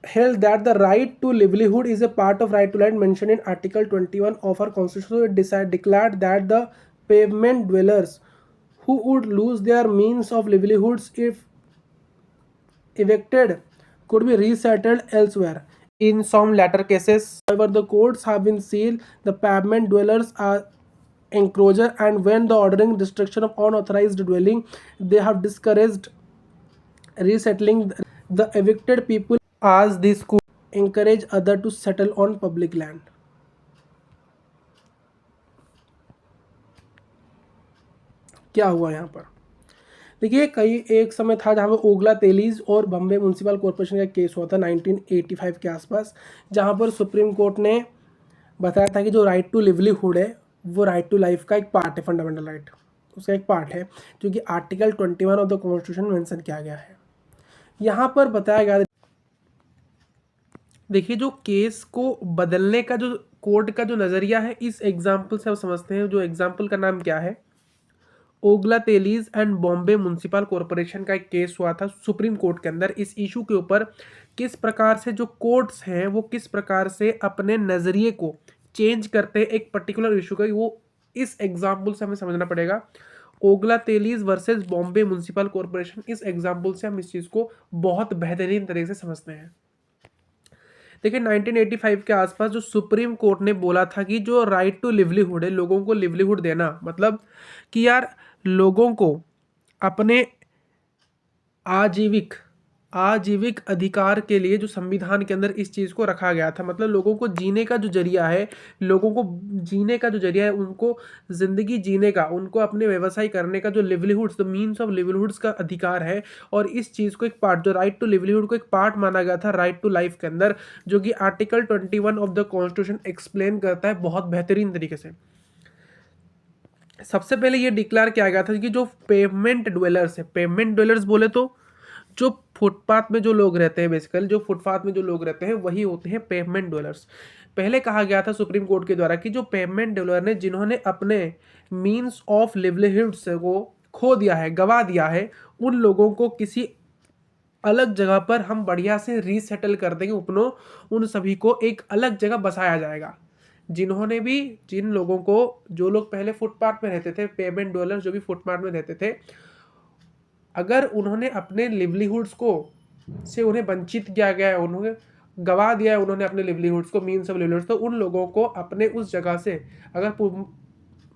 Speaker 1: held that the right to livelihood is a part of right to land mentioned in Article 21 of our Constitution. It declared that the pavement dwellers who would lose their means of livelihoods if evicted could be resettled elsewhere. in some latter cases. However, the courts have been sealed the pavement dwellers are encroacher, and when the ordering destruction of unauthorized dwelling, they have discouraged resettling the evicted people as this could encourage other to settle on public land. क्या हुआ यहाँ पर देखिए, कई एक समय था जहाँ पे ओगला तेलीज और बम्बे म्यूनसिपल कॉरपोरेशन का केस हुआ था 1985 के आसपास, जहाँ पर सुप्रीम कोर्ट ने बताया था कि जो राइट टू लिवलीहुड है वो राइट टू लाइफ का एक पार्ट है, फंडामेंटल राइट उसका एक पार्ट है, जो कि आर्टिकल 21 ऑफ द कॉन्स्टिट्यूशन में मेंशन किया गया है। यहाँ पर बताया गया, देखिए जो केस को बदलने का जो कोर्ट का जो नज़रिया है, इस एग्जाम्पल से हम समझते हैं। जो एग्जाम्पल का नाम क्या है, ओगला तेलीज एंड बॉम्बे म्यूनसिपल कॉरपोरेशन का एक केस हुआ था सुप्रीम कोर्ट के अंदर। इस इशू के ऊपर किस प्रकार से जो कोर्ट्स हैं वो किस प्रकार से अपने नज़रिए को चेंज करते हैं एक पर्टिकुलर इशू का, वो इस एग्जाम्पल से हमें समझना पड़ेगा। ओगला Tellis versus Bombay Municipal corporation, इस एग्जाम्पल से हम इस चीज़ को बहुत बेहतरीन तरीके से समझते हैं। देखिए 1985 के आसपास जो सुप्रीम कोर्ट ने बोला था कि जो राइट टू लिवलीहुड है, लोगों को लिवलीहुड देना, मतलब कि यार लोगों को अपने आजीविक अधिकार के लिए जो संविधान के अंदर इस चीज़ को रखा गया था, मतलब लोगों को जीने का जो जरिया है, लोगों को जीने का जो जरिया है, उनको ज़िंदगी जीने का, उनको अपने व्यवसाय करने का जो लिवलीहुड्स, द मीन्स ऑफ लिवलीहुड्स का अधिकार है। और इस चीज़ को एक पार्ट, जो राइट टू लिवलीहुड को एक पार्ट माना गया था राइट टू लाइफ के अंदर, जो कि article 21 of the constitution explain करता है बहुत बेहतरीन तरीके से। सबसे पहले ये डिक्लेयर किया गया था कि जो पेवमेंट ड्वेलर्स है, पेवमेंट ड्वेलर्स बोले तो जो फुटपाथ में जो लोग रहते हैं, बेसिकली जो फुटपाथ में जो लोग रहते हैं वही होते हैं पेवमेंट ड्वेलर्स। पहले कहा गया था सुप्रीम कोर्ट के द्वारा कि जो पेवमेंट ड्वेलर ने, जिन्होंने अपने मीन्स ऑफ लिवलीहुड्स को खो दिया है, गवा दिया है, उन लोगों को किसी अलग जगह पर हम बढ़िया से रीसेटल कर देंगे, उन सभी को एक अलग जगह बसाया जाएगा। जिन लोगों को, जो लोग पहले फुटपाथ में रहते थे, पेमेंट डॉलर जो भी फुटपाथ में रहते थे, अगर उन्होंने अपने लिवलीहुड्स को से उन्हें वंचित किया गया है, उन्होंने गवा दिया है उन्होंने अपने लिवलीहुड्स को, मीन्स ऑफ लिवलीहुड्स, तो उन लोगों को अपने उस जगह से अगर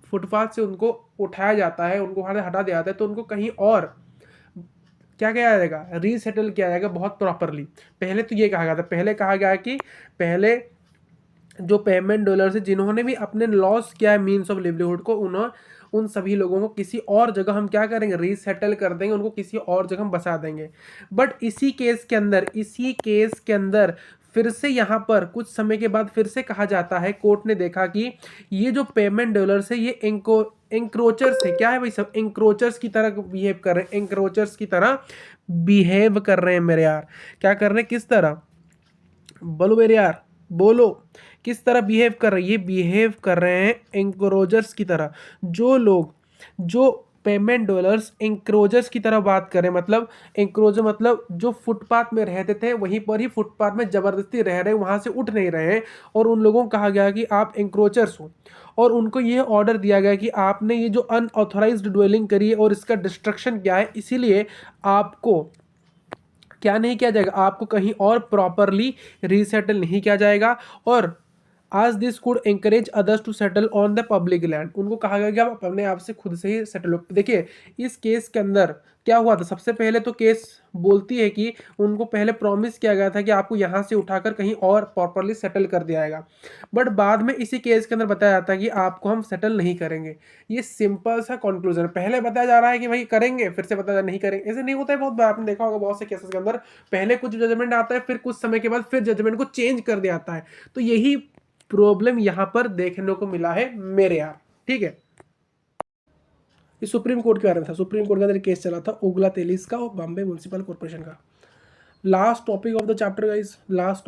Speaker 1: फुटपाथ से उनको उठाया जाता है, उनको हटा दिया जाता है, तो उनको कहीं और क्या किया जाएगा, रीसेटल किया जाएगा बहुत प्रॉपरली। पहले तो ये कहा गया था, पहले कहा गया कि पहले जो पेमेंट डॉलर से जिन्होंने भी अपने लॉस किया है मीन्स ऑफ लिवलीहुड को, उन सभी लोगों को किसी और जगह हम क्या करेंगे, रीसेटल कर देंगे, उनको किसी और जगह हम बसा देंगे। बट इसी केस के अंदर फिर से यहाँ पर कुछ समय के बाद फिर से कहा जाता है, कोर्ट ने देखा कि ये जो पेमेंट डॉलर्स है ये एंक्रोचर्स है। क्या है भाई, सब एंक्रोचर्स की तरह बिहेव कर रहे हैं, एंक्रोचर्स की तरह बिहेव कर रहे हैं मेरे यार। क्या कर रहे हैं, किस तरह, बोलो मेरे यार, बोलो किस तरह बिहेव कर रहे हैं, ये बिहेव कर रहे हैं एंक्रोचर्स की तरह। जो लोग, जो पेमेंट डॉलर्स एंक्रोचर्स की तरह बात करें, मतलब एंक्रोचर मतलब जो फुटपाथ में रहते थे वहीं पर ही फुटपाथ में ज़बरदस्ती रह रहे हैं, वहाँ से उठ नहीं रहे हैं, और उन लोगों को कहा गया कि आप एंक्रोचर्स हो, और उनको ये ऑर्डर दिया गया कि आपने ये जो अनऑथोराइज्ड ड्वेलिंग करी है और इसका डिस्ट्रक्शन किया है, इसीलिए आपको क्या नहीं किया जाएगा, आपको कहीं और प्रॉपरली रीसेटल नहीं किया जाएगा। और आज this could encourage others to settle on the public land, उनको कहा गया कि आप अपने आप से खुद से ही सेटल हो। देखिए इस केस के अंदर क्या हुआ था, सबसे पहले तो केस बोलती है कि उनको पहले प्रॉमिस किया गया था कि आपको यहाँ से उठाकर कहीं और प्रॉपरली सेटल कर दिया जाएगा, बट बाद में इसी केस के अंदर बताया जाता है कि आपको हम सेटल नहीं करेंगे। ये सिंपल सा कंक्लूजन, पहले बताया जा रहा है कि भाई करेंगे, फिर से बताया नहीं करेंगे, ऐसे नहीं होता है। बहुत बार आपने देखा होगा बहुत से केसेस के अंदर पहले कुछ जजमेंट आता है, फिर कुछ समय के बाद फिर जजमेंट को चेंज कर दिया जाता है। तो यही प्रॉब्लम यहां पर देखने को मिला है मेरे यार, ठीक है। ये सुप्रीम कोर्ट के बारे में था, सुप्रीम कोर्ट के अंदर केस चला था ओगला तेलीस का और बॉम्बे म्यूनसिपल कॉर्पोरेशन का। Last topic of the chapter guys, last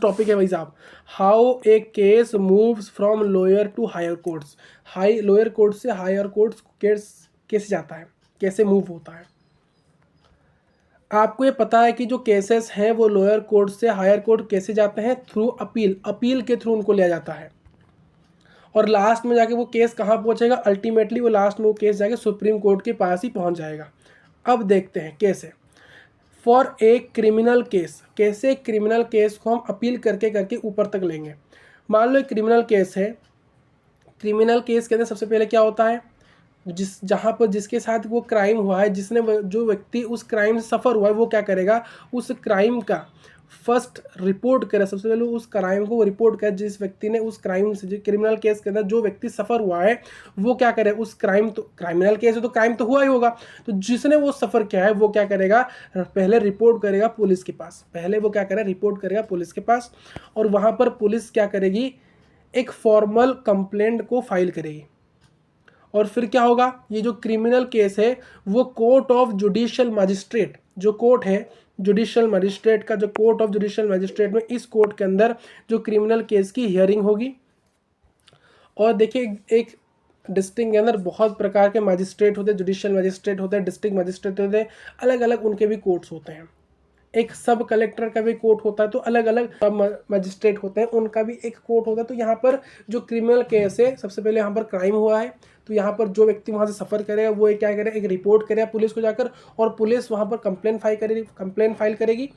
Speaker 1: topic है भाई साहब, how a case moves from lower to higher courts. Lower court से हायर कोर्ट्स केस कैसे जाता है, कैसे मूव होता है। आपको ये पता है कि जो केसेस हैं वो लोअर कोर्ट से हायर कोर्ट कैसे जाते हैं, थ्रू अपील के थ्रू उनको लिया जाता है, और लास्ट में जाके वो केस कहाँ पहुंचेगा, अल्टीमेटली वो लास्ट में वो केस जाके सुप्रीम कोर्ट के पास ही पहुंच जाएगा। अब देखते हैं कैसे। फॉर ए क्रिमिनल केस, कैसे क्रिमिनल केस को हम अपील करके करके ऊपर तक लेंगे। मान लो एक क्रिमिनल केस है, क्रिमिनल केस के अंदर सबसे पहले क्या होता है, जहाँ पर जिसके साथ वो क्राइम हुआ है, जो व्यक्ति उस क्राइम से सफ़र हुआ है, वो क्या करेगा, उस क्राइम का फर्स्ट रिपोर्ट करे। सबसे पहले उस क्राइम को वो रिपोर्ट करे, जिस व्यक्ति ने उस क्राइम से, जो क्रिमिनल केस के अंदर जो व्यक्ति सफ़र हुआ है, वो क्या करे, उस क्राइम, तो क्रिमिनल केस है तो क्राइम तो हुआ ही होगा, तो जिसने वो सफ़र किया है वो क्या करेगा, पहले रिपोर्ट करेगा पुलिस के पास। पहले वो क्या करेगा, रिपोर्ट करेगा पुलिस के पास, और वहाँ पर पुलिस क्या करेगी, एक फॉर्मल कंप्लेंट को फाइल करेगी। और फिर क्या होगा, ये जो क्रिमिनल केस है वो कोर्ट ऑफ जुडिशियल मजिस्ट्रेट, जो कोर्ट है जुडिशियल मजिस्ट्रेट का, जो कोर्ट ऑफ जुडिशियल मजिस्ट्रेट में, इस कोर्ट के अंदर जो क्रिमिनल केस की हियरिंग होगी। और देखिए, एक डिस्ट्रिक्ट के अंदर बहुत प्रकार के मजिस्ट्रेट होते हैं, जुडिशियल मजिस्ट्रेट होते हैं, डिस्ट्रिक्ट मजिस्ट्रेट होते हैं, अलग अलग उनके भी कोर्ट्स होते हैं। एक सब कलेक्टर का भी कोर्ट होता है, तो अलग अलग सब मजिस्ट्रेट होते हैं, उनका भी एक कोर्ट होता है। तो यहाँ पर जो क्रिमिनल केस है, सबसे पहले यहाँ पर क्राइम हुआ है, तो यहाँ पर जो व्यक्ति वहाँ से सफ़र करेगा वो क्या करेगा, एक रिपोर्ट करेगा पुलिस को जाकर, और पुलिस वहाँ पर कंप्लेंट फाइल करेगी।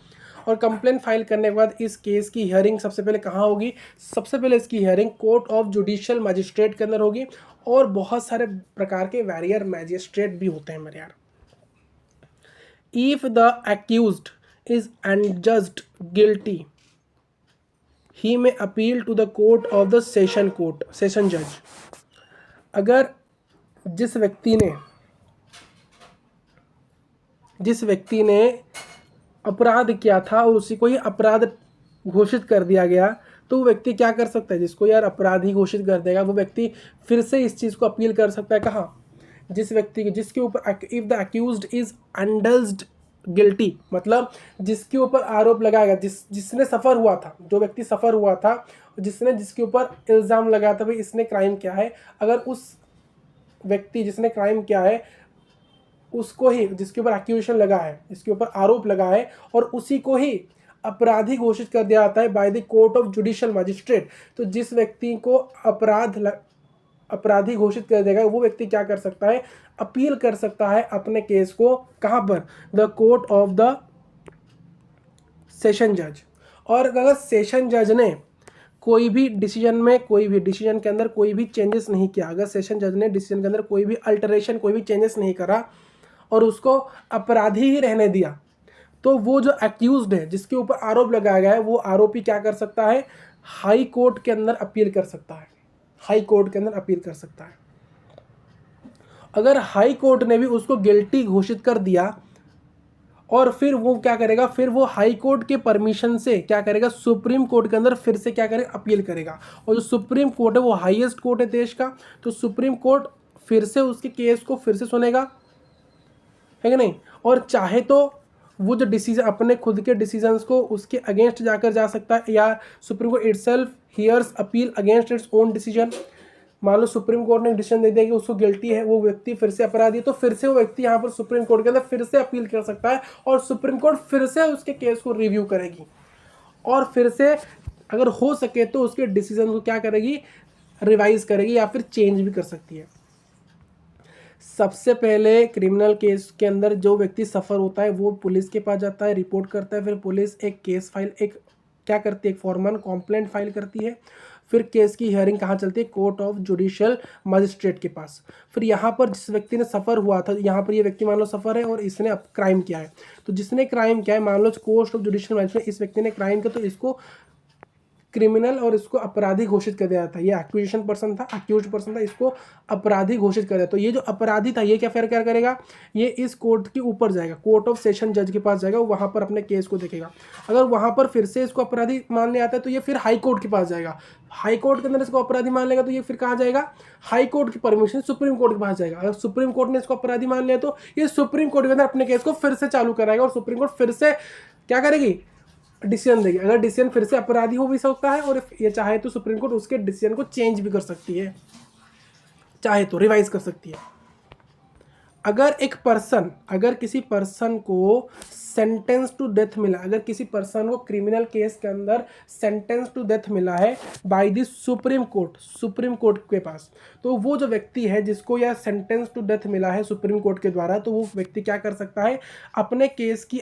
Speaker 1: और कंप्लेंट फाइल करने के बाद इस केस की हियरिंग सबसे पहले कहाँ होगी, सबसे पहले इसकी hearing court of judicial magistrate के अंदर होगी। और बहुत सारे प्रकार के वैरियर मजिस्ट्रेट भी होते हैं मेरे यार। If the accused is adjudged guilty, he may appeal to the court of the session judge। अगर जिस व्यक्ति ने अपराध किया था और उसी को ही अपराध घोषित कर दिया गया, तो वो व्यक्ति क्या कर सकता है, जिसको यार अपराधी घोषित कर देगा, वो व्यक्ति फिर से इस चीज़ को अपील कर सकता है। कहाँ, जिस व्यक्ति की, जिसके ऊपर, इफ द अक्यूज्ड इज अंडल्स्ड गिल्टी, मतलब जिसके ऊपर आरोप लगाएगा, जिसने सफ़र हुआ था, जो व्यक्ति सफ़र हुआ था, जिसके ऊपर इल्ज़ाम लगाया था भाई इसने क्राइम किया है, अगर उस व्यक्ति जिसने क्राइम किया है उसको ही, जिसके ऊपर एक्यूजेशन लगा है, जिसके ऊपर आरोप लगा है, और उसी को ही अपराधी घोषित कर दिया जाता है by the court of judicial magistrate, तो जिस व्यक्ति को अपराधी घोषित कर देगा, वो व्यक्ति क्या कर सकता है, अपील कर सकता है अपने केस को, कहाँ पर, the court of the session जज। और अगर सेशन जज ने कोई भी डिसीजन के अंदर कोई भी चेंजेस नहीं किया, अगर सेशन जज ने डिसीजन के अंदर कोई भी अल्टरेशन, कोई भी चेंजेस नहीं करा और उसको अपराधी ही रहने दिया, तो वो जो एक्यूज्ड है, जिसके ऊपर आरोप लगाया गया है, वो आरोपी क्या कर सकता है, हाई कोर्ट के अंदर अपील कर सकता है, हाई कोर्ट के अंदर अपील कर सकता है। अगर हाई कोर्ट ने भी उसको गिल्टी घोषित कर दिया, और फिर वो क्या करेगा, फिर वो हाई कोर्ट के परमिशन से क्या करेगा, सुप्रीम कोर्ट के अंदर फिर से क्या करेगा, अपील करेगा। और जो सुप्रीम कोर्ट है वो हाईएस्ट कोर्ट है देश का, तो सुप्रीम कोर्ट फिर से उसके केस को फिर से सुनेगा, है कि नहीं। और चाहे तो वो जो डिसीजन, अपने खुद के डिसीजंस को उसके अगेंस्ट जाकर जा सकता है, या supreme court itself hears appeal against its own decision. मान लो सुप्रीम कोर्ट ने डिसीजन दे दिया कि उसको गिल्टी है, वो व्यक्ति फिर से अपराधी है, तो फिर से वो व्यक्ति यहाँ पर सुप्रीम कोर्ट के अंदर फिर से अपील कर सकता है, और सुप्रीम कोर्ट फिर से उसके केस को रिव्यू करेगी, और फिर से अगर हो सके तो उसके डिसीजन को क्या करेगी, रिवाइज करेगी, या फिर चेंज भी कर सकती है। सबसे पहले क्रिमिनल केस के अंदर जो व्यक्ति सफ़र होता है वो पुलिस के पास जाता है, रिपोर्ट करता है, फिर पुलिस एक केस फाइल, एक क्या करती है, एक फॉर्मल कंप्लेंट फाइल करती है। फिर केस की हियरिंग कहाँ चलती है, कोर्ट ऑफ जुडिशियल मजिस्ट्रेट के पास। फिर यहाँ पर जिस व्यक्ति ने सफ़र हुआ था, यहाँ पर ये व्यक्ति मान लो सफ़र है और इसने अब क्राइम किया है, तो जिसने क्राइम किया है, मान लो कोर्ट ऑफ जुडिशियल मजिस्ट्रेट, इस व्यक्ति ने क्राइम किया, तो इसको क्रिमिनल और इसको अपराधी घोषित कर दिया था। ये एक्यूजेशन पर्सन था, अक्यूज्ड पर्सन था, इसको अपराधी घोषित कर दिया। तो ये जो अपराधी था ये क्या करेगा, ये इस कोर्ट के ऊपर जाएगा, कोर्ट ऑफ सेशन जज के पास जाएगा, वहाँ पर अपने केस को देखेगा। अगर वहाँ पर फिर से इसको अपराधी मानने आता है तो ये फिर हाई कोर्ट के पास जाएगा, हाई कोर्ट के अंदर इसको अपराधी मान लेगा तो ये फिर कहाँ जाएगा, हाई कोर्ट की परमिशन सुप्रीम कोर्ट के पास जाएगा। अगर सुप्रीम कोर्ट ने इसको अपराधी मान लिया तो ये सुप्रीम कोर्ट के अंदर अपने केस को फिर से चालू कराएगा, और सुप्रीम कोर्ट फिर से क्या करेगी, डिसीजन देगी। अगर डिसीजन फिर से अपराधी हो भी सकता है, और ये चाहे तो सुप्रीम कोर्ट उसके डिसीजन को चेंज भी कर सकती है, चाहे तो रिवाइज कर सकती है। अगर किसी पर्सन को सेंटेंस टू डेथ मिला, अगर किसी पर्सन को क्रिमिनल केस के अंदर सेंटेंस टू डेथ मिला है बाय द सुप्रीम कोर्ट के पास, तो वो जो व्यक्ति है जिसको यह सेंटेंस टू डेथ मिला है सुप्रीम कोर्ट के द्वारा, तो वो व्यक्ति क्या कर सकता है, अपने केस की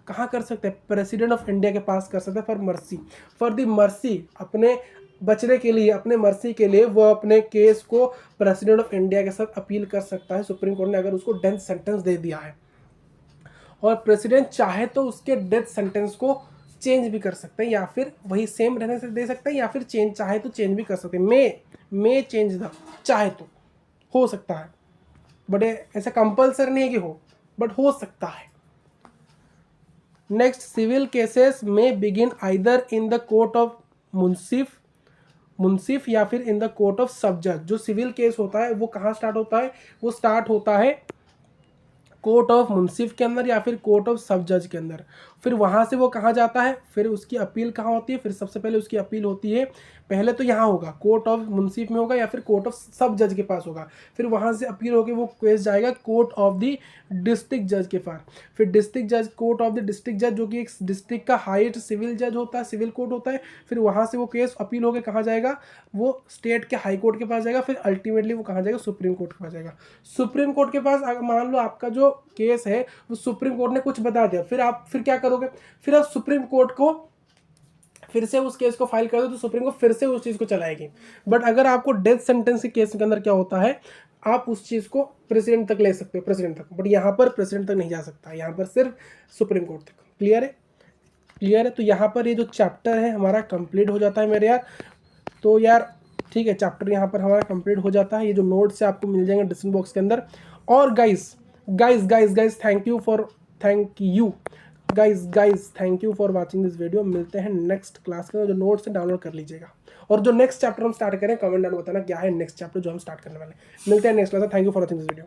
Speaker 1: कहाँ कर सकते हैं? प्रेसिडेंट ऑफ इंडिया के पास कर सकते हैं for mercy, for the mercy, अपने बचने के लिए, अपने मर्सी के लिए वो अपने केस को प्रेसिडेंट ऑफ इंडिया के साथ अपील कर सकता है सुप्रीम कोर्ट ने, अगर उसको डेथ सेंटेंस दे दिया है। और प्रेसिडेंट चाहे तो उसके डेथ सेंटेंस को चेंज भी कर सकते हैं, या फिर वही सेम रहने से दे सकते हैं, या फिर चेंज चाहे तो चेंज भी कर सकते हैं। मे चेंज द, चाहे तो हो सकता है, बट ऐसा कंपल्सरी नहीं है कि हो, बट हो सकता है। नेक्स्ट, सिविल केसेस में begin either in the court of munsif या फिर इन द कोर्ट ऑफ सब जज। जो सिविल केस होता है वो कहाँ स्टार्ट होता है? वो स्टार्ट होता है कोर्ट ऑफ मुंसिफ के अंदर या फिर कोर्ट ऑफ सब जज के अंदर। फिर वहाँ से वो कहाँ जाता है, फिर उसकी अपील कहाँ होती है? फिर सबसे पहले उसकी अपील होती है, पहले तो यहाँ होगा कोर्ट ऑफ मुंसिफ में होगा या फिर कोर्ट ऑफ सब जज के पास होगा। फिर वहाँ से अपील होकर वो केस जाएगा कोर्ट ऑफ द डिस्ट्रिक्ट जज के पास। फिर डिस्ट्रिक्ट जज, कोर्ट ऑफ द डिस्ट्रिक्ट जज, जो कि एक डिस्ट्रिक्ट का हाईएस्ट सिविल जज होता है, सिविल कोर्ट होता है। फिर वहाँ से वो केस अपील होकर कहाँ जाएगा? वो स्टेट के हाई कोर्ट के पास जाएगा। फिर अल्टीमेटली वो कहाँ जाएगा? सुप्रीम कोर्ट के पास जाएगा। सुप्रीम कोर्ट के पास अगर मान लो आपका जो केस है वो सुप्रीम कोर्ट ने कुछ बता दिया, फिर क्या करोगे? फिर आप सुप्रीम कोर्ट को फिर से उस केस को फाइल कर दो तो सुप्रीम कोर्ट फिर से उस चीज़ को चलाएगी। बट अगर आपको डेथ सेंटेंस के केस के अंदर क्या होता है, आप उस चीज़ को प्रेसिडेंट तक ले सकते हो, प्रेसिडेंट तक। बट यहाँ पर प्रेसिडेंट तक नहीं जा सकता, यहाँ पर सिर्फ सुप्रीम कोर्ट तक। क्लियर है? क्लियर है? तो यहाँ पर ये जो चैप्टर है हमारा कंप्लीट हो जाता है मेरे यार। तो यार ठीक है, चैप्टर यहाँ पर हमारा कंप्लीट हो जाता है। ये जो नोट्स है आपको मिल जाएंगे डिस्क्रिप्शन बॉक्स के अंदर। और guys thank you for watching this video. मिलते हैं नेक्स्ट क्लास के, जो नोट्स है डाउनलोड कर लीजिएगा। और जो नेक्स्ट चैप्टर हम स्टार्ट करें कमेंट डाउन बताना क्या है नेक्स्ट चैप्टर जो हम स्टार्ट करने वाले हैं। मिलते हैं नेक्स्ट क्लास में। Thank you for watching this video.